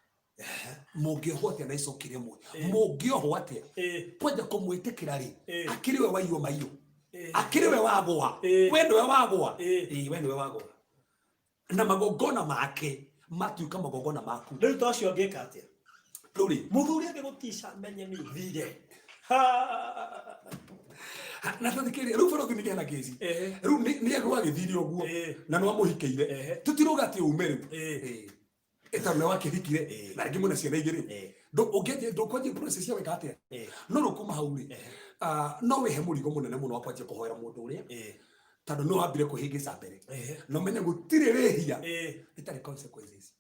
mungiohwo atia na icokire mwe mungiohwo atia kwenda kumwitikira ri akiriwe waiywo maiyo akiriwe wagwa we niwe wagwa we niwe wagwa na magongona make matuika magongona maku riu tocio ngeka atia ruri muthuri angigutisha menye ni uthire na tuthikiri riu Faruthi ni gena kesi riu ni agwa agithiri oguo na no amuhikeire tutiroga ati umeru eta no wakithikire na ngi muna ciana igiri ndo kwaje process ya weka atia no rukuma hauri no wehe murigo munene muno wakwaje kuhoera mundu uria tando no ambire kuhingica mbere no menye gutirerehia itari consequences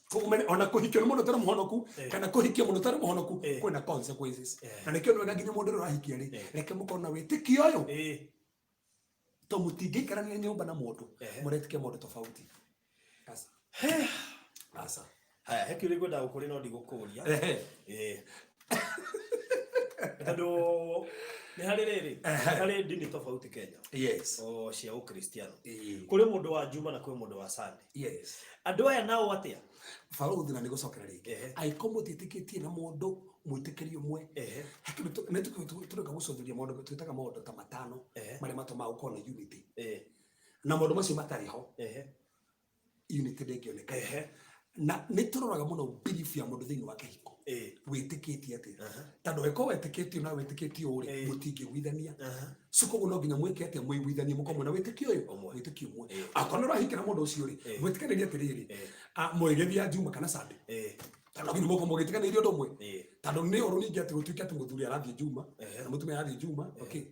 kumene ona kuhikio mundu tara muhonoku kana kuhikio mundu tara muhonoku kwina consequences na nikio no nginya mundu rahikia ri reke mukona witikio yo to mutingikara nyumba na mundu muretike mundu tofauti asa haya hekio ri gwenda ukuri no ndigukuria tando ni hari dini tofauti Kenya o cia ukristiano kuri mundu wa Juma na kuri mundu wa Sunday andu aya nao atia Faruthi na nigocokera ringi aikomo titikitie na mundu mwitikirio mwe hekio turuka gucothiria mundu twitaga mundu ta matano mari matoma ukona unity na mundu macio matari ho unity ndingioneka na nituroraga muno belief ya mundu thiini wa kihiko witikitie ati tando eko witikitie na witikitie uri mutingiguithania suko no nginya mweke ati mwiguithanie muko na witikio uyu witikio mwe akonora hikira mundu ucio ri gwitikaniria atiriri mwegethia juma kana sande tando nginya muko mugitikaniria undu mwe tando ni oru ningi ati gutuika ati muthuri arathie juma na mutumia arathie juma okay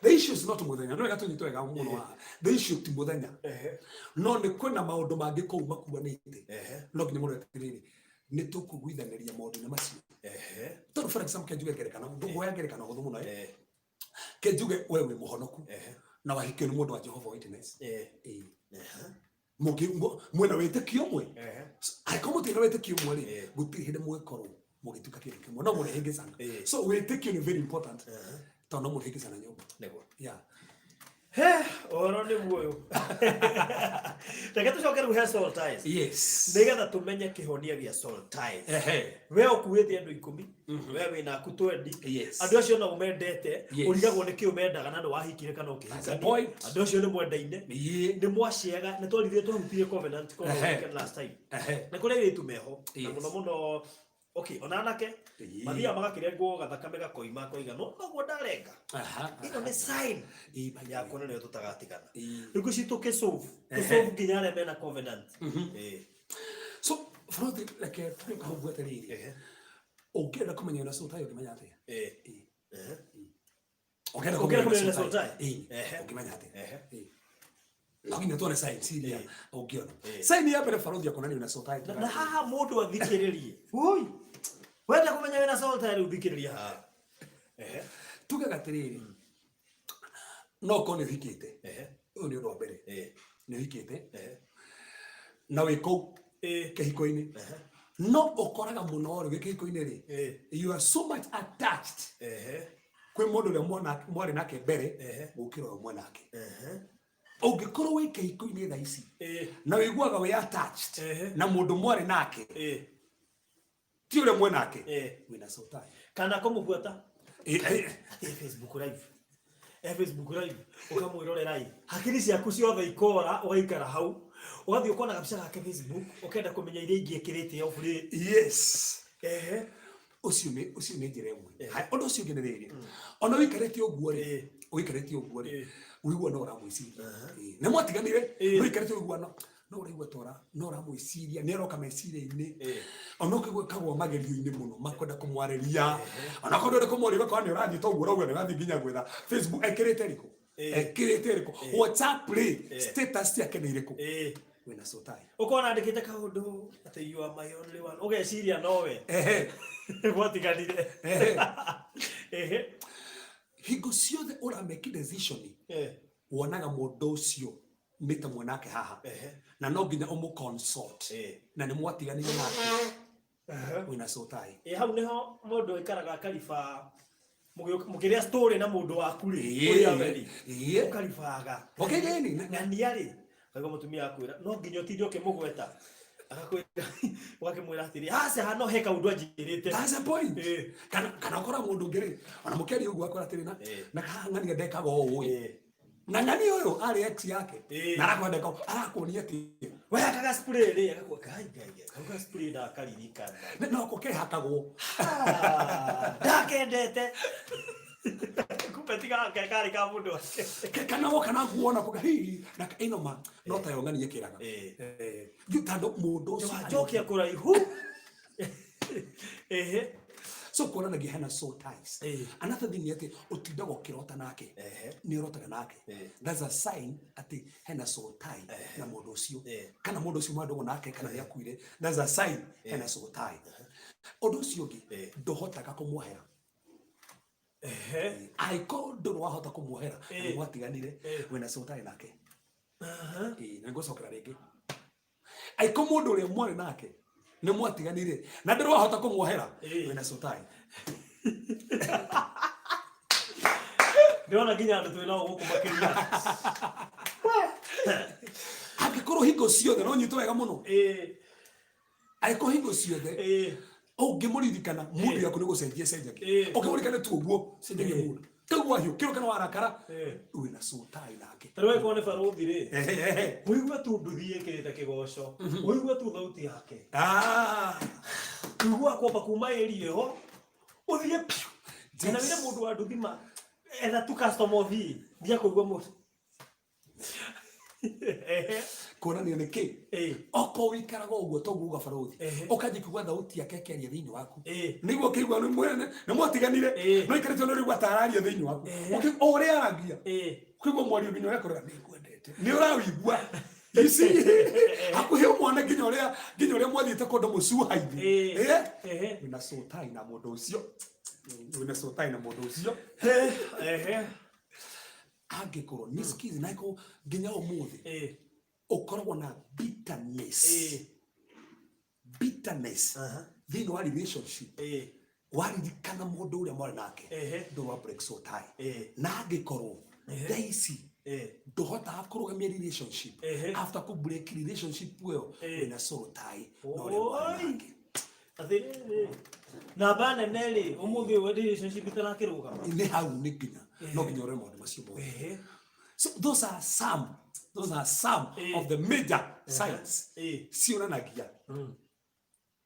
the issue is not muthenya no gatunyito wega muno the issue ti muthenya no ni kwena maundu mangi kou makuanite no nginya mundu atiriri ni tukugwithaniria maundu na macio tondu for example kenjuge ngerekana ndugu ya ngerekana huthu muno kenjuge wewe muhonoku na wahikio ni mundu wa Jehova Witness mugi mwena witikio mwe aiko mutina witikio mwe ri gutiri hinde mwekoro mugituka kiri kimwe no murehingicana so witikio ni very important tondu murehingicana nyumba nego oro ni muoyo reke tucoke ruhe soul ties yes nigetha tumenye kihonia gia soul ties we okuite andu 10 we wina ku 20 andu acio no umendete urigagwo ni kiumendaga na wahikire kana ukihikania andu acio ni mwendaine ni mwaciega ni twarithie tuhutirie covenant last time na kule witu meho na muno muno okay onanake mathia magakirengwo gathakame gakoima koiga no naguo ndarenga ino ni sign ya kuona niyo tutagatigana riku cituke solve nginya arĩa mena covenant so for the like kahugwete riri ukienda kumenya na soul tie ukimenya atia ukienda kumenya na soul tie ukimenya atia lakini tuone sign siria ukiona sign ya pele farodhi ya kunani na soul tie na haha mundu athikiririe oi wenda kumenya wena soul tie uthikiriria ha tuge gatiriri no kone thikite ni undu wa mbere ni thikite na wiko kehiko-ini no ukoraga muno ri kehiko-ini ri you are so much attached kwi mundu le mwari nake mbere gukira mwe nake ungikorwo wi kehiko-ini tha ici na wiguaga we attached na mundu mwari nake ti ure mwe nake wina soul tie kana kumubuata Facebook live Facebook live ukamwirorera i hakiri ciaku ciothe ikora ugaikara hau ugathii ukona kabisa gake Facebook ukenda kumenya iria ingiekirite off ri yes ucio ni njira imwe hai undu ucio ngi ni riri ona wikarete uguo ri uigua no uramwiciria na mwatiganire wikarete uguo no uraigua tora no uramwiciria ni aroka meciria-ini ona ukigwa kagwo magerio-ini muno makwenda kumwareria ona kwenda kumwariria kwa ni uranyita uguo urauga ni gathi nginya gwetha Facebook ekirite riko WhatsApp ri status yake ni iriku wena soul tie ukona andikite kaundu ati you are my only one ugeciria nowe gwatiganire hingo ciothe uramake decision wonaga mundu ucio mita mwanake haha na no nginya umu-consult na ni mwatiganire nake wina soul tie hau niho mundu ikaraga kalifa mukiria story na mundu waku ri uria weri ukalifaga geni na niari kaigwa mutumia akwira no nginya utinde ukimugweta akakwira wakimwira atiri hasa hano heka undu anjirite that's a point kana ukora mundu ngiri ona mukeri ugu akora atiri na ngani ndekaga uyu na ngani uyu ari ex yake na arakwenda arakuonia ati we akaga spray ri akakwa kai akaga spray da karirikana no koke hakagwo ndakendete kupetiga kari ka mundu kana wokana kuona kwa hii na ino ma no tayo ngani yekiraga tando mundu ucio jokia kuraihu so kuona nagi hena soul ties another thing yake utindago kirota nake ni rotaga nake that's a sign ati hena soul tie na mundu ucio kana mundu ucio mwandu nake kana ya kuire that's a sign hena soul tie undu ucio ngi ndohotaga kumwohera aiko nduru wahota kumwohera na mwatiganire wena soul tie nake na ngocokera ringi aiko mundu uri mwari nake ni mwatiganire na nduru wahota kumwohera wena soul tie ndiona nginya andu twina guku makiria akikorwo hingo ciothe no nyitwo wega muno aiko hingo ciothe ungimuririkana mundu yaku ni gucenjia cenjagia ukimurikana tu uguo cenjagia mundu Kau hiyo kiro kana warakara uwe na sotai nake tarwe kone faruthi ri uigwa tu nduthie kirite kigoco uigwa tu thauti yake uigwa kwamba kuma eri ho uthie jena wile mundu wa nduthima etha tu customer vi dia kuigwa mu kona ni neki oko wikaraga uguo toguga faruthi ukaje kugwa thauti yake keria thiini waku niguo kigwa ni mwene ni motiganire no ikarite no rigwa tararia thiini waku ore aragia kwigwa mwario nginya yakora ni kwendete ni urawigwa isi akuhe mwana nginya uria mwathiite kondo mucuhaithi wina sotai na mundu ucio wina sotai na mundu ucio angikorwo ni skills naiko nginya umuthi ukoragwo na bitterness thiini wa relationship waririkana mundu uria mwari nake ndurwa break sotai na angikorwo daisy nduhotaga kurugamia relationship after ku break relationship weo wina sotai no uria mwari nake na bana neli umuthi wa relationship itanakiruga ni hau ni nginya no nginya ore maundu macio bo so those are some of the major signs cionanagia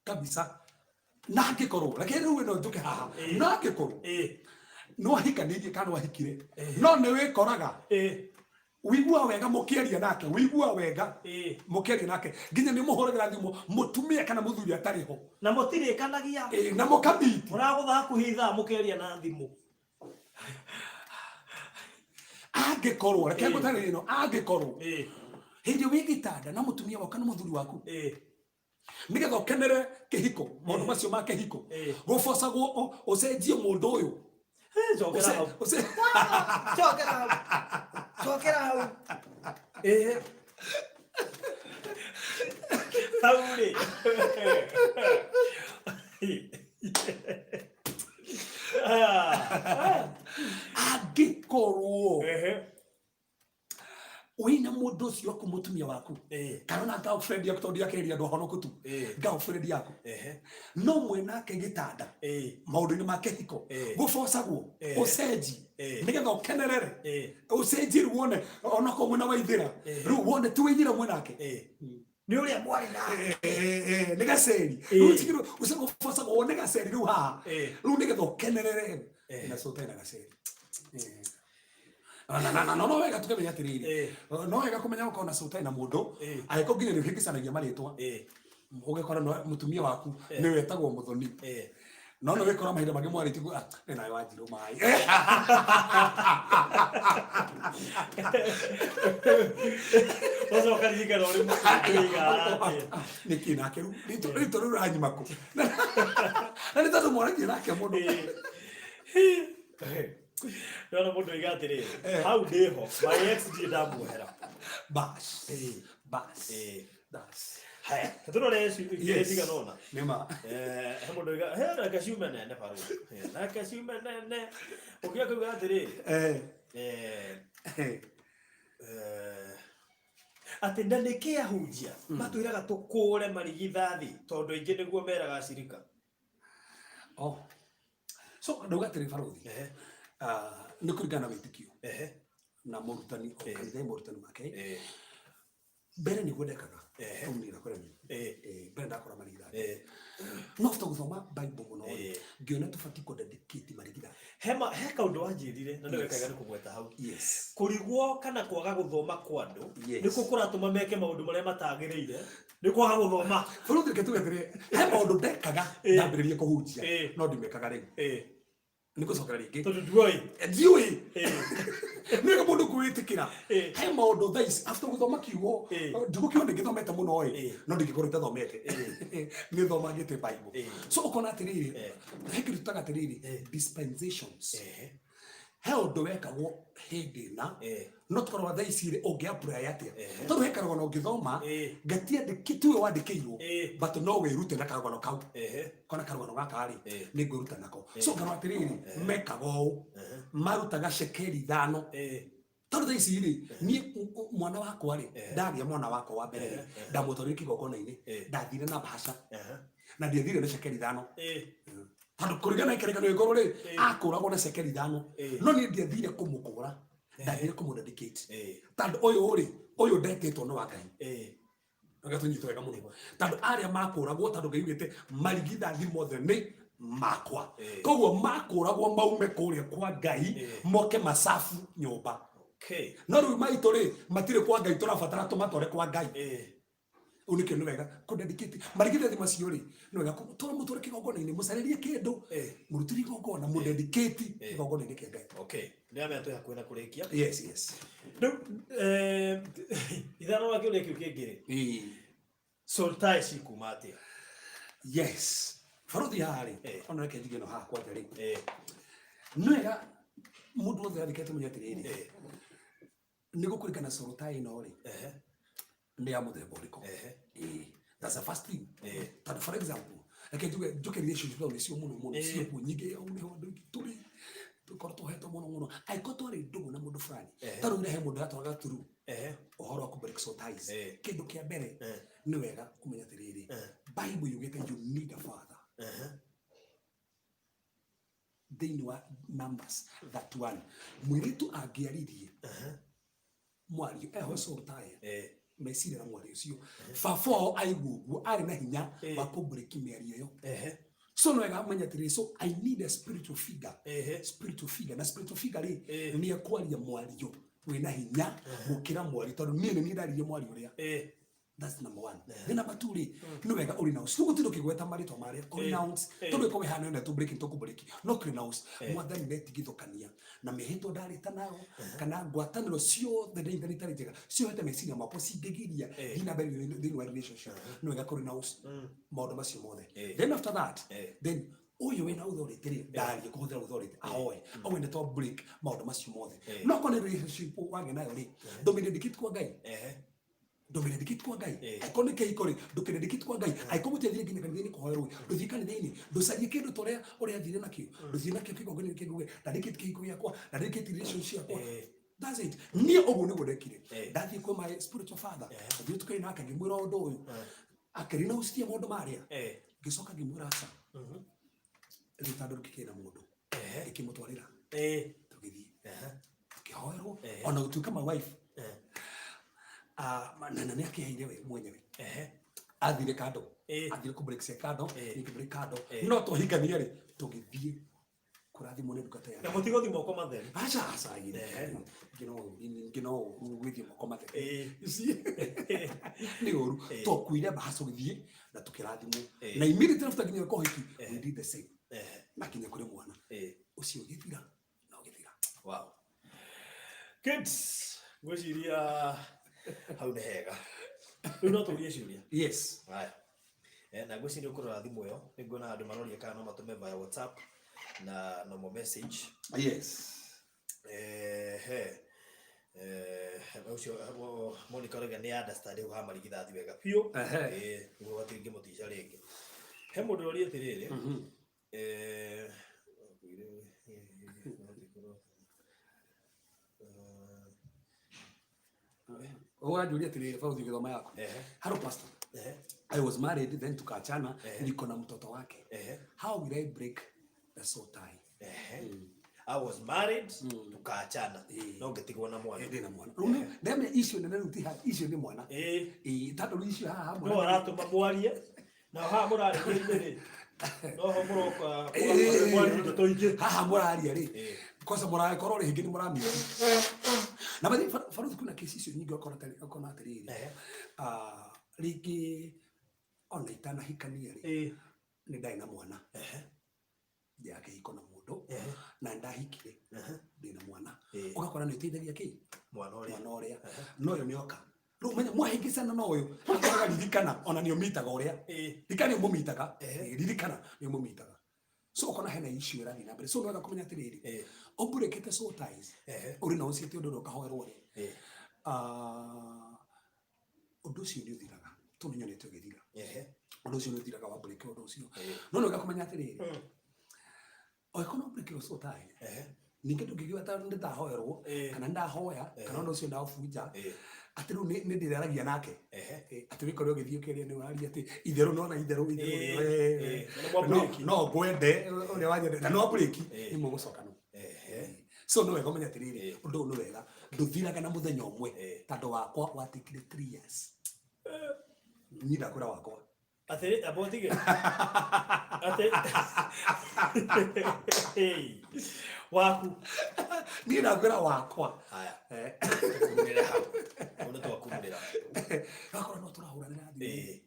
kabisa na angĩkorwo lakini rĩu no njuke haha na angĩkorwo no ahikanirie kana wahikire no nĩ wĩkoraga wigua wega mũkĩaria nake wigua wega mũkĩaria nake nginya nĩ mũhũragĩra thimũ mũtumia kana mũthuri atarĩ ho na mũtirĩkanagia na mũkamiti mũragũtha hakuhĩ ithaa mũkĩaria na thimũ angĩkorwo reke ngũtarĩrie ĩno angĩkorwo hĩndĩ wĩ gĩtanda na mũtumia waku kana mũthuri waku nĩgetha ũkenere kĩhiko maũndũ macio ma kĩhiko gũbocagwo ũcenjie mũndũ ũyũ chokera hau hauri angĩkorwo wina mundu ucio ku mutumia waku kana na girlfriend yaku tondu yakeria ndo honoku tu girlfriend yaku no mwenake gitanda maundu ni make hiko gubocagwo ucenji nigetha ukenerere ucenji ruone onako mwena wa ithira ru wone tu ithira mwenake ni uria mwari na ni gaceri ru tigiro ucengo gubocagwo wone gaceri ru haha ru nigetha ukenerere na sote na gaceri no wega tukamenya atiriri no wega kumenya uko na sotai na mundu agiko nginya ni hikicanagia maritwa ugikora no mutumia waku ni wetagwo muthoni no wikora mahinda mangĩ mwarĩtie ni nawe wanjiru mai ozo karinga no ri mukiga niki nake rito ruranyima ku na ni tatu mwarĩtie nake mundu no mundu igatiri how deho my ex did amuhera bas haya turore yesu ikiga nona nema mundu iga hera kashume nene paru na kashume nene ukia kugatiri ati ndanikia hunjia matwiraga tukure marigithathi tondu ingi niguo meraga cirika so ndugatiri faruthi ni kurigana witikio na murutani o kanitha murutani make mbere ni gwendekaga tumira kuremi mbere ndakora marigithathi no fto guthoma bible muno ngiona tufati ko dedicate marigithathi he kaundu wanjirire na ndwekaga ni kugweta hau kurigwo kana kwaga guthoma kwa andu niko kuratuma meke maundu maria matagiriire ni kwaga guthoma furuthi ketugetire he maundu ndekaga ndambiririe kuhunjia no ndimekaga riu niko sokera ringi tondu ndioi nega mundu kwitikira he maundu thais after guthoma kiugo ndigukiona ngithomete muno no ndingikora itathomete ni thomagite bible so ukona atiriri hekirutaga atiriri dispensations he undu wekagwo hindi na no tukorwo thaicire ungiapply atia tondu hekaragwo no ngithoma ngatiandikitwe wandikirwo but no wirute na karagano kau kona karagano gaka ri ni ngwiruta nako so ngano atiriri mekago marutaga shekeri 5 tondu thaicire ni mwana wakwa ri ndagia mwana wakwa wa mbere ndamutwarire kigokona-ini ndathire na bahasha na ndiathire na shekeri 5 Tando kurigana ikereka igoro ri akuragwo na cekeri ithano no ni ndiathire kumukura ndathire kumudedicate tando uyu ndetĩtwo nĩ wa Ngai agatunyitwo wega mũno tando aria makuragwo tando Ngai ugĩte marigithathi mothe nĩ makwa koguo makuragwo maume kũrĩa kwa Ngai moke masafu nyũmba no rĩu maitũ rĩ matirĩ kwa Ngai tũrabatara tũmatware kwa Ngai unike nĩ wega kũdedicate marigithathi macio rĩ nĩ wega mũtũre kĩgongona-inĩ mũcarĩrie kĩndũ mũrutĩre igongona mũdedicate kĩgongona-inĩ kĩa Ngai. Okay, nĩ amenya twĩ hakuhĩ na kũrĩkia. Yes. Rĩu ithano wa kĩũria kĩu kĩngĩ rĩ soul ties cikuma atĩa? Yes, barothi haha rĩ ona reke ndige no haha kwanja rĩ nĩ wega mũndũ wothe athikĩte menye atĩrĩrĩ nĩ gũkũringana soul tie ĩno rĩ nĩ ya mũthemba ũrĩkũ. That's the first thing. Tondũ for example reke njuke relationship nĩ cio mũno cio nyingĩ ya ũnĩ andũ tũrĩ tũkorwo tũhetwo mũno angĩkorwo twarĩ ndũgũ na mũndũ fulani tondũ he mũndũ atwaraga through ũhoro wa break soul ties kĩndũ kĩa mbere nĩ wega kũmenya atĩrĩrĩ Bible yugĩte you need a father thĩinĩ wa Numbers 31 mũirĩtu angĩaririe mwario eho soul tie meciria na mwario ũcio baba aigua ũguo arĩ na hinya wa kũbreak mĩario ĩyo so no wega menya atĩrĩrĩ so I need a spiritual figure na spiritual figure rĩ nĩ ekwaria mwario wĩna hinya gũkĩra mwario tondũ niĩ nĩ ndaririe mwario ũrĩa. That's number one. Then number two rĩ nĩ wega ũrinounce tũgũtinda ũkĩgweta marĩtwa marĩa ũrinounce tondũ ĩko wĩhana na tũbreaking tũkũbreaking no ũrinounce mwathani ndetigithũkania na mĩhĩtwa ndarĩta nao kana ngwatanĩro ciothe nĩ itarĩ njega ciohete meciria makwa cingĩgiria nginya mbere thĩinĩ wa relationship nĩ wega kũrinounce maũndũ macio mothe. Then after that then ũyũ wĩna authority rĩ ndarie kũhũthĩra authority ahoe nĩ to break maũndũ macio mothe no kone relationship wagĩa nayo rĩ ndũmĩdedicate kwa Ngai ndũmĩdedicate kwa Ngai akorwo nĩ kĩhiko rĩ ndũkĩdedicate kwa Ngai angĩkorwo mũtiathire nginya kanitha-inĩ kũhoerwo ndũthiĩ kanitha-inĩ ndũcarie kĩndũ ta ũrĩa thire nakĩo ndũthiĩ nakĩo kĩgongona-inĩ kĩngĩ ndandĩkĩte kĩhiko gĩakwa ndandĩkĩte relationship ciakwa. That's it. Niĩ ũguo nĩguo ndekire ndathiĩ kwĩ my spiritual father thiĩ tũkaina nake ngĩmwĩra ũndũ ũyũ akĩrinounce maũndũ marĩa ngĩcoka ngĩmwĩra aca rĩu tondũ rũkĩkĩra mũndũ ĩkĩmũtwarĩra tũgĩthiĩ tũkĩhoerwo ona gũtuĩka my wife na nĩ akĩheire we mwenyewe athire kando athire kũbreak cia kando nĩkĩbreak kando no tũhingania rĩ tũgĩthiĩ kũrathimwo nĩ ndungata ya na mũtigũthi moko matheri aca ngino gwĩthie moko matheri nĩ ũru twakuire mbahaca gũthiĩ na tũkĩrathimwo na immediately after nginya kũhiki we did the same na kinya kũrĩ mwana ũcio ũgĩthira na ũgĩthira. Wow, kids ngwĩciria hau nĩ hega rĩu no tũrie ciũria. Yes haya na ngwĩciria ũkũrora thimũ ĩyo nĩ nguona andũ maroria kana no matũme via WhatsApp na normal message. Yes ucio Monica rega nĩ understand ũha marigithathi wega biũ nĩguo gatingĩ mũticia rĩngĩ. He mũndũ ũria atĩrĩrĩ wanjuria atĩrĩrĩ Faustin gĩthoma yako hello pastor I was married then tukachana niko na mtoto wake how will I break the soul tie? I was married tukachana no ngetigwo na mwana ndina mwana ndemenya issue nene rĩu ti issue nĩ mwana tondũ issue haha no aratũma mwarie na haha mũrarĩrĩria rĩ no ho mũroka mwarie ndeto ingĩ haha mũraria rĩ kosa mũrakorwo rĩ hĩngĩ nĩ mũramia na bathi Faruthi kuna kesi icio nyingĩ okona atĩrĩrĩ rĩngĩ ona itanahikania rĩ nĩ ndarĩ na mwana ya kĩhiko na mũndũ na ndahikire ndĩna mwana ũgakora nĩ ũteithagia kĩ mwana ũrĩa no yo nĩoka rĩu menya mwahingĩcana na ũyũ akaririkana ona nĩ ũmitaga ũrĩa rikana nĩ ũmũmitaga ririkana nĩ ũmũmitaga so ũkona hena issue ĩrathiĩ na mbere so nĩ wega kũmenya atĩrĩrĩ ũbreakĩte soul ties ũrĩ na ũciĩte ũndũ ũrĩa ũkahoerwo rĩ ũndũ ũcio nĩ ũthiraga tũmenyonete ũgĩthira ũndũ ũcio nĩ ũthiraga wa break ũndũ ũcio no nĩ wega kũmenya atĩrĩrĩ oĩkorwo no break soul tie ninge tukigiwa ta ndahoerwo kana ndahoya kana ndo cio ndafunja ati ru ni ndiraragia nake ati wikore ugithio keria ni wari ati itheru no gwende uri wanyende na no break ni mugucoka no so no wega menya tiriri undu no wega nduthiraga na muthenya umwe tando wakwa watikire 3 years ni ndakura wakwa ati abotige ati waku ni ndakura wakwa haya kumurira hau uno twakumurira akora no turahuranira ndi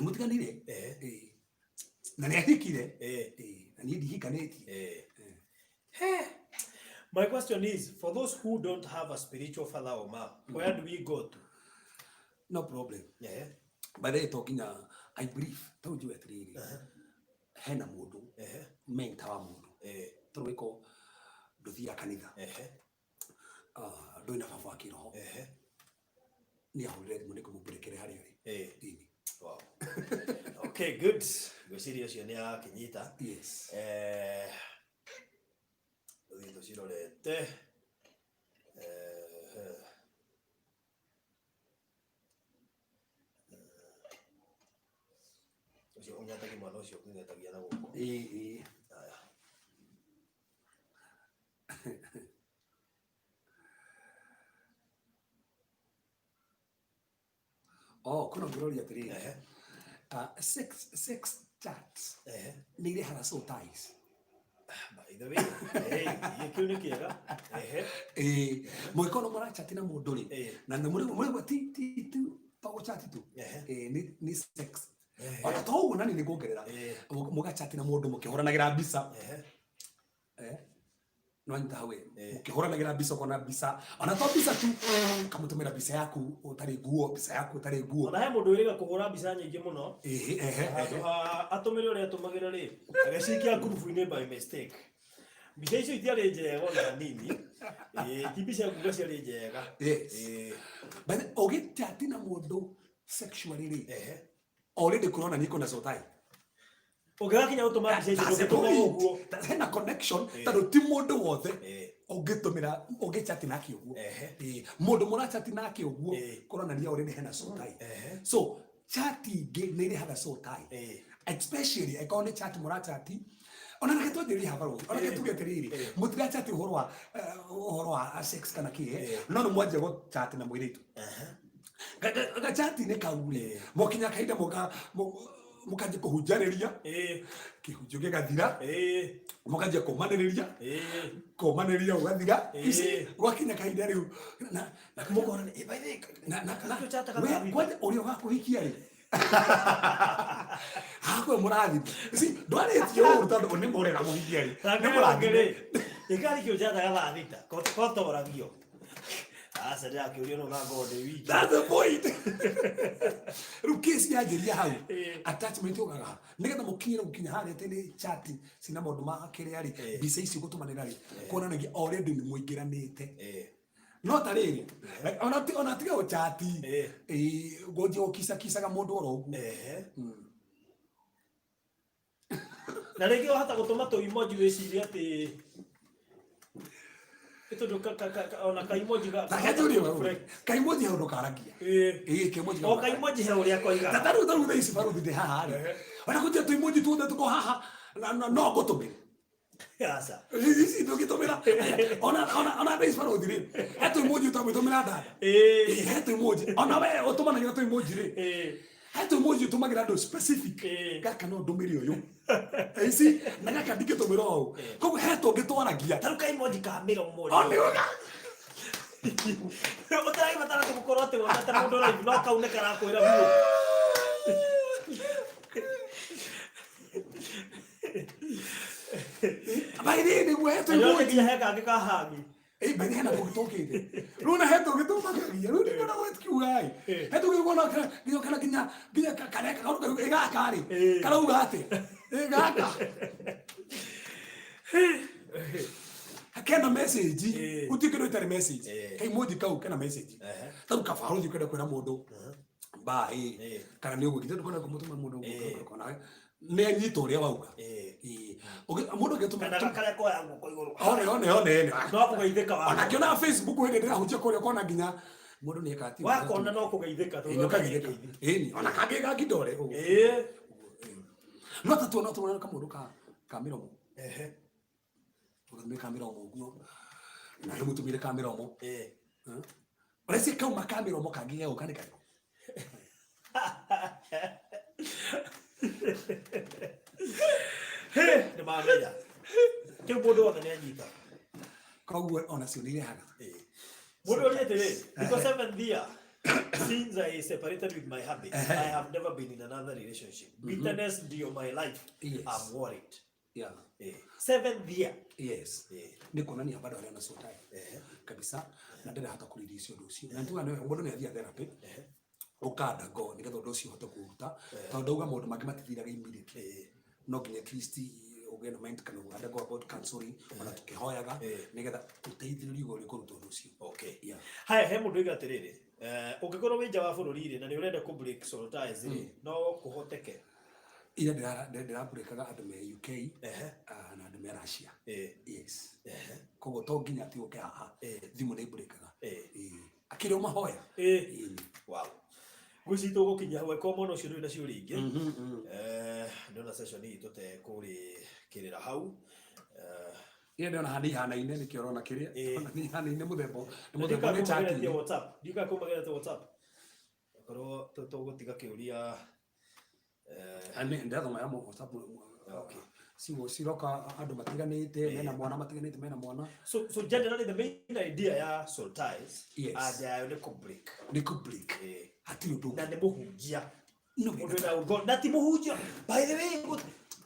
mutiganire na ni ahikire na ni ndihikaneti My question is, for those who don't have a spiritual father or mom, where do we go to? No problem. But they talking, I believe, told you at really. Hena mudu, mentor mudu. Truiko, do the akanida. Doing a favaki no. Nia already Monica Mubrekere Harry. Wow. Okay, good. We're serious, Yonia Kenita. Yes. Dito silolete usio unyata ki mwana usio kunyata kiana guko aya kuna gloria tiri six charts ni hara so ties. By the way, kiuni kiega moikono mara chatina mundu ri na muri ti to chat tu ni sex ona to ugo nani ni kuongerera muga chatina mundu mukihoranagira mbica no nta we mukihoranagira mbica kona mbica ona to mbica tu kamutumira mbica yaku utari guo mbica yaku utari guo ona he mundu iriga kuhura mbica nyingi muno atumire uri atumagira ri agecikia kurufu-ini by mistake mbica icio itiari njega ona nini ti mbica nguga ciari njega but ugichatina mundu sexually ri already kurona niko na sotai ugakinya utuma mbica icio ndugituma uguo hena connection tando ti mundu wothe ugitumira ugichatina ki uguo mundu murachatina ki uguo kurona ria already hena sotai so chati ge nere haga sotai especially ekone chat murachati ona nake ndiri havaro ona ke tugeteriri mutiga chat uhoro wa sex kana ki no no mwaje go chat na mwiritu ga chat ne kaure mokinya kaida mukaje kuhujariria kihunjo gathira mukaje komaniria ugathira isi wakinya kaida riu na mukora by the na chat kana kwa uri gakuhikia ri Ako murathi si ndwari tio urutando ni murega muhikia ri ni murangire ikari kio jata gaba thita koto oragio asa ndia kiurio no ngode wiki that's the point rukisi yajiria hau attachment ugaga nigetha mukinyira gukinya hare tene chat sina maundu ma kire ari bisa ici gutumanira ri kuona ngi already ni muingiranite no tariri ona tiga uchati goje okisa mundu oro ugu na rege hata gutuma to emoji weciria ati ito ndo ona ka emoji ga ka emoji haundo karagia ke emoji o ka emoji he uria koiga tataru isi faru de haha ona kuja to emoji tu tuko haha no gotomira asa isi ndo gitomira ona base faru dire eto emoji to gitomira dada eto emoji ona we otomana ngira to emoji re eto emoji to magira ndo specific kaka no ndomiri oyo isi naga kadike to miro ko heto gitwaragia taruka emoji ka miro mori ona otai matara ko korote wa tara mundu live no kaune kara ko ira buo abaire ni weto emoji heka ngikahagi bani hena gutokite runa heto gitumagia runa kana wetkiugai heto gikona kana kinya kana kana ega kari kana ugate ega kena message utikiro itari message kai emoji kau kana message taru kafaru dikira kwena mundu bye kana ni ugukite dukona kumutuma mundu kana ne nyito ria wauga Mundu ngetuma kana kale ko yangu ko iguru one no kugeithika wa ona kiona Facebook hende ndira hutia kuria kona nginya mundu ni ekati wakona no kugeithika to ni ona kage ga kidore no tatu no tumana kama mundu ka miromo tukamira miromo uguo na hiyo mutumire ka miromo Parece que uma câmera uma caguinha o cara cai. Ni mameja. Ke bodo wa ne nyita. Kwa ona si unile haga. Bodo ile tele. Because 7 years since I separated with my hubby, I have never been in another relationship. Bitterness ndio my life. I'm worried. Yeah. 7 years. Yes. Niko nani bado aliona sotai. Kabisa. Na ndenda hata kuridhisha ndio sio. Na ndio anayo mundu ni athia therapy. Ukada go nigetha ndio sio hata kuruta. Tondu uga mundu mangi matithiraga immediately. No nginya Kristi ugena mind kana ugada go about counseling ona tukihoyaga nigetha uteithiririe go ri kuruta ndio sio. Okay. Yeah. Haya he mundu igatiriri. Ungikorwo winja wa bururi ri na ni urenda ku break soul ties ri no kuhoteke. Ila ndira breakaga andu me UK na andu me Russia. Yes. Kogo to nginya ti uke haha thimu ni breakaga akiri mahoya wow gucito gukinya hwe ko mono cio na cio ringi ndona session hii tote kuri kirira hau ndona hani hana-ine ni kiorona kiria ni hana-ine muthembo ni muthembo ni chat ya WhatsApp dika kumagera te WhatsApp koro to gutiga kiuria ane ndathoma ya WhatsApp. Okay. Siroka andu matiganite mena mwana matiganite mena mwana so generally the main idea ya soul ties aja ni break hati ndu na ni muhunjia no ndu na na ti muhunjia by the way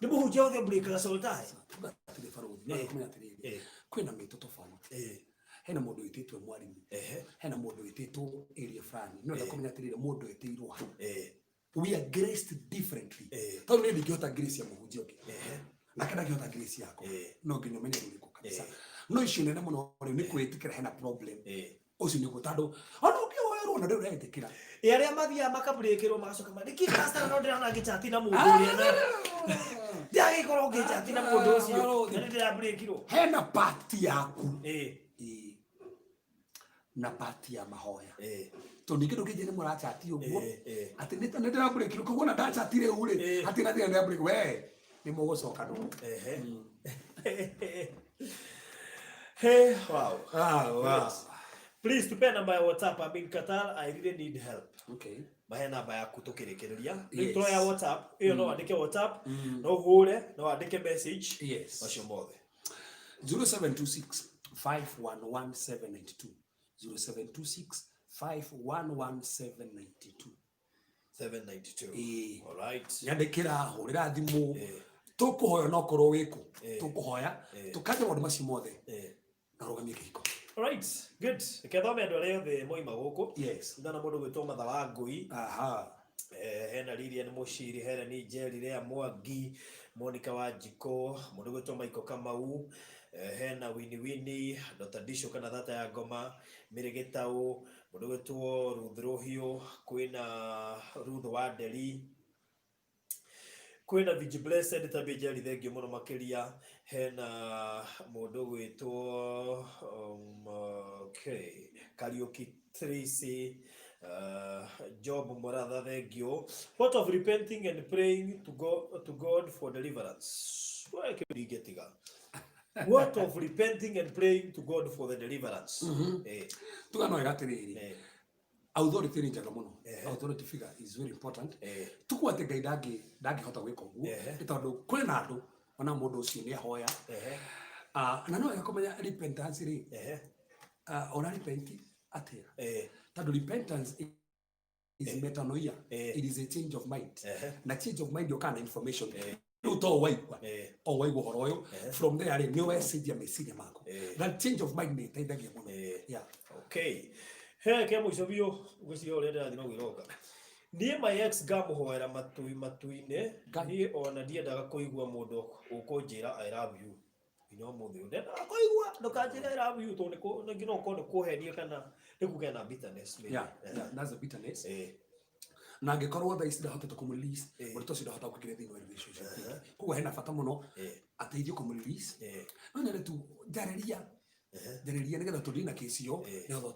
ni muhunjia wa break ya soul ties tuli faro na kuma atiri kwina mito tofauti hena mundu ititwe mwalimu hena mundu ititwe area fulani no na kuma atiri mundu itirwo we are graced differently tondu ni ndikihota grace ya muhunjia na kada kiota grace yako no nginya menye ndiko kabisa no icio nene muno ni kwitikira hena problem ucio ni gutando ano kioero na ndio retikira aria mathia makabrekirwo magacoka madiki pastor no ndira ngichat na mundu ria ndiage korwo ngichat na mundu ucio na ndira brekirwo hena party yaku na party ya mahoya tondu kindu kijene murachati uguo ati ndira brekirwo koguo na ndachatire ure ati na ndira brekirwo we ni mugucoka ndu hey wow wow yes. Please tupe number ya WhatsApp. I'm in Qatar, I really need help. Okay. Mahe namba ya kutukirikiria intro ya WhatsApp iyo no andike WhatsApp no hure no andike message macio mothe 0726 511792 0726 511792 792 all right yandikira hurira thimu tukuhoya no korwo wiku tukuhoya tukaje maundu macio mothe na rugamie kihiko. All right, good. Kethome andu aria othe moima guku ndana mundu gwitwo Mathawa Ngui hena Lilian Mushiri hena ni Jerry Rea Mwangi Monica Wanjiko mundu gwitwo Michael Kamau hena Winnie Dr. Disho kana thata ya ngoma Mirigitau mundu gwitwo Ruth Rohio kwina Ruth Wanderi kwina Vigi Blessed tabejari thengio muno makiria hena mundu gwitwo Kariuki Tracy Job Moratha thengio. What of repenting and praying to God for deliverance? What of repenting and praying to God for the deliverance? Tugano igatiriri authority ni njaga muno. Authority figure is very important. Tukwate ngai ndagi hota gwika uguo tondu kuri na andu ona mundu ucio ni ahoya na no yakomenya repentance ri ona repent atia tondu repentance is metanoia. It is a change of mind. Na change of mind yokana information to waigwa o waigwa horo uyu from there ni wecenjia meciria mako. That change of mind ni teithagia muno. Okay. He ke muico biu gwiciria uri ndira thino gwiroka nie my ex ngamuhoera matui-ine nie ona ndiendaga kuigua mundu ukunjira I love you ino muthe ndenda kuigua ndukanjira I love you to ni ngino ko ni kuhenia kana ni kugena bitterness that's a bitterness na angĩkorwo thaa ici ndahotete kũmũrelease mũrutwo ũcio ndahota kũingĩra thĩinĩ wa relationship ĩngĩ. Koguo hena bata mũno ateithio kũmũrelease no nyende tu njarĩria nĩgetha tũthiĩ na case ĩyo nĩgetha